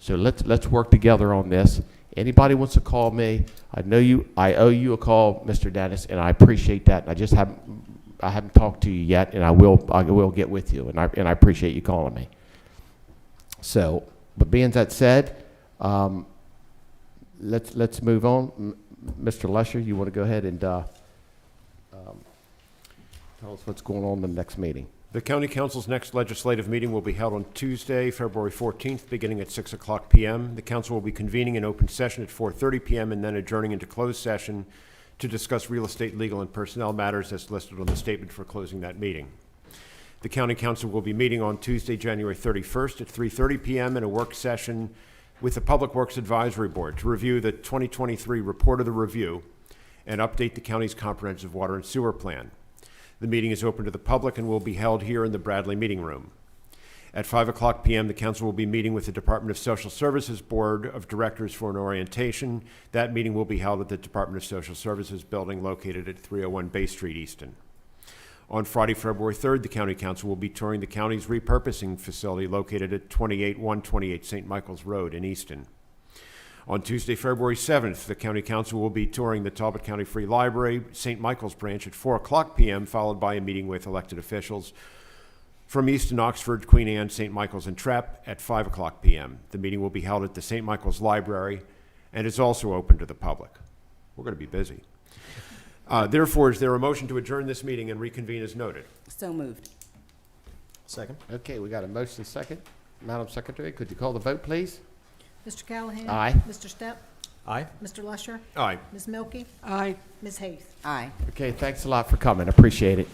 So let's work together on this. Anybody wants to call me, I owe you a call, Mr. Dennis, and I appreciate that. I haven't talked to you yet, and I will get with you, and I appreciate you calling me. So, but being that said, let's move on. Mr. Lesher, you want to go ahead and tell us what's going on in the next meeting? The County Council's next legislative meeting will be held on Tuesday, February 14th, beginning at 6 o'clock p.m. The council will be convening an open session at 4:30 p.m. and then adjourning into closed session to discuss real estate, legal, and personnel matters as listed on the statement for closing that meeting. The County Council will be meeting on Tuesday, January 31st at 3:30 p.m. in a work session with the Public Works Advisory Board to review the 2023 report of the review and update the county's comprehensive water and sewer plan. The meeting is open to the public and will be held here in the Bradley Meeting Room. At 5 o'clock p.m., the council will be meeting with the Department of Social Services Board of Directors for an orientation. That meeting will be held at the Department of Social Services building located at 301 Bay Street, Easton. On Friday, February 3rd, the County Council will be touring the county's repurposing facility located at 128 St. Michael's Road in Easton. On Tuesday, February 7th, the County Council will be touring the Talbot County Free Library, St. Michael's branch at 4 o'clock p.m., followed by a meeting with elected officials from Easton, Oxford, Queen Anne, St. Michael's, and Trepp at 5 o'clock p.m. The meeting will be held at the St. Michael's Library and is also open to the public. We're going to be busy. Therefore, is there a motion to adjourn this meeting and reconvene as noted? So moved. Second. Okay, we got a motion second. Madam Secretary, could you call the vote, please? Mr. Callahan? Aye. Mr. Stepp? Aye. Mr. Lesher? Aye. Ms. Milky? Aye. Ms. Hayes? Aye. Okay, thanks a lot for coming. Appreciate it.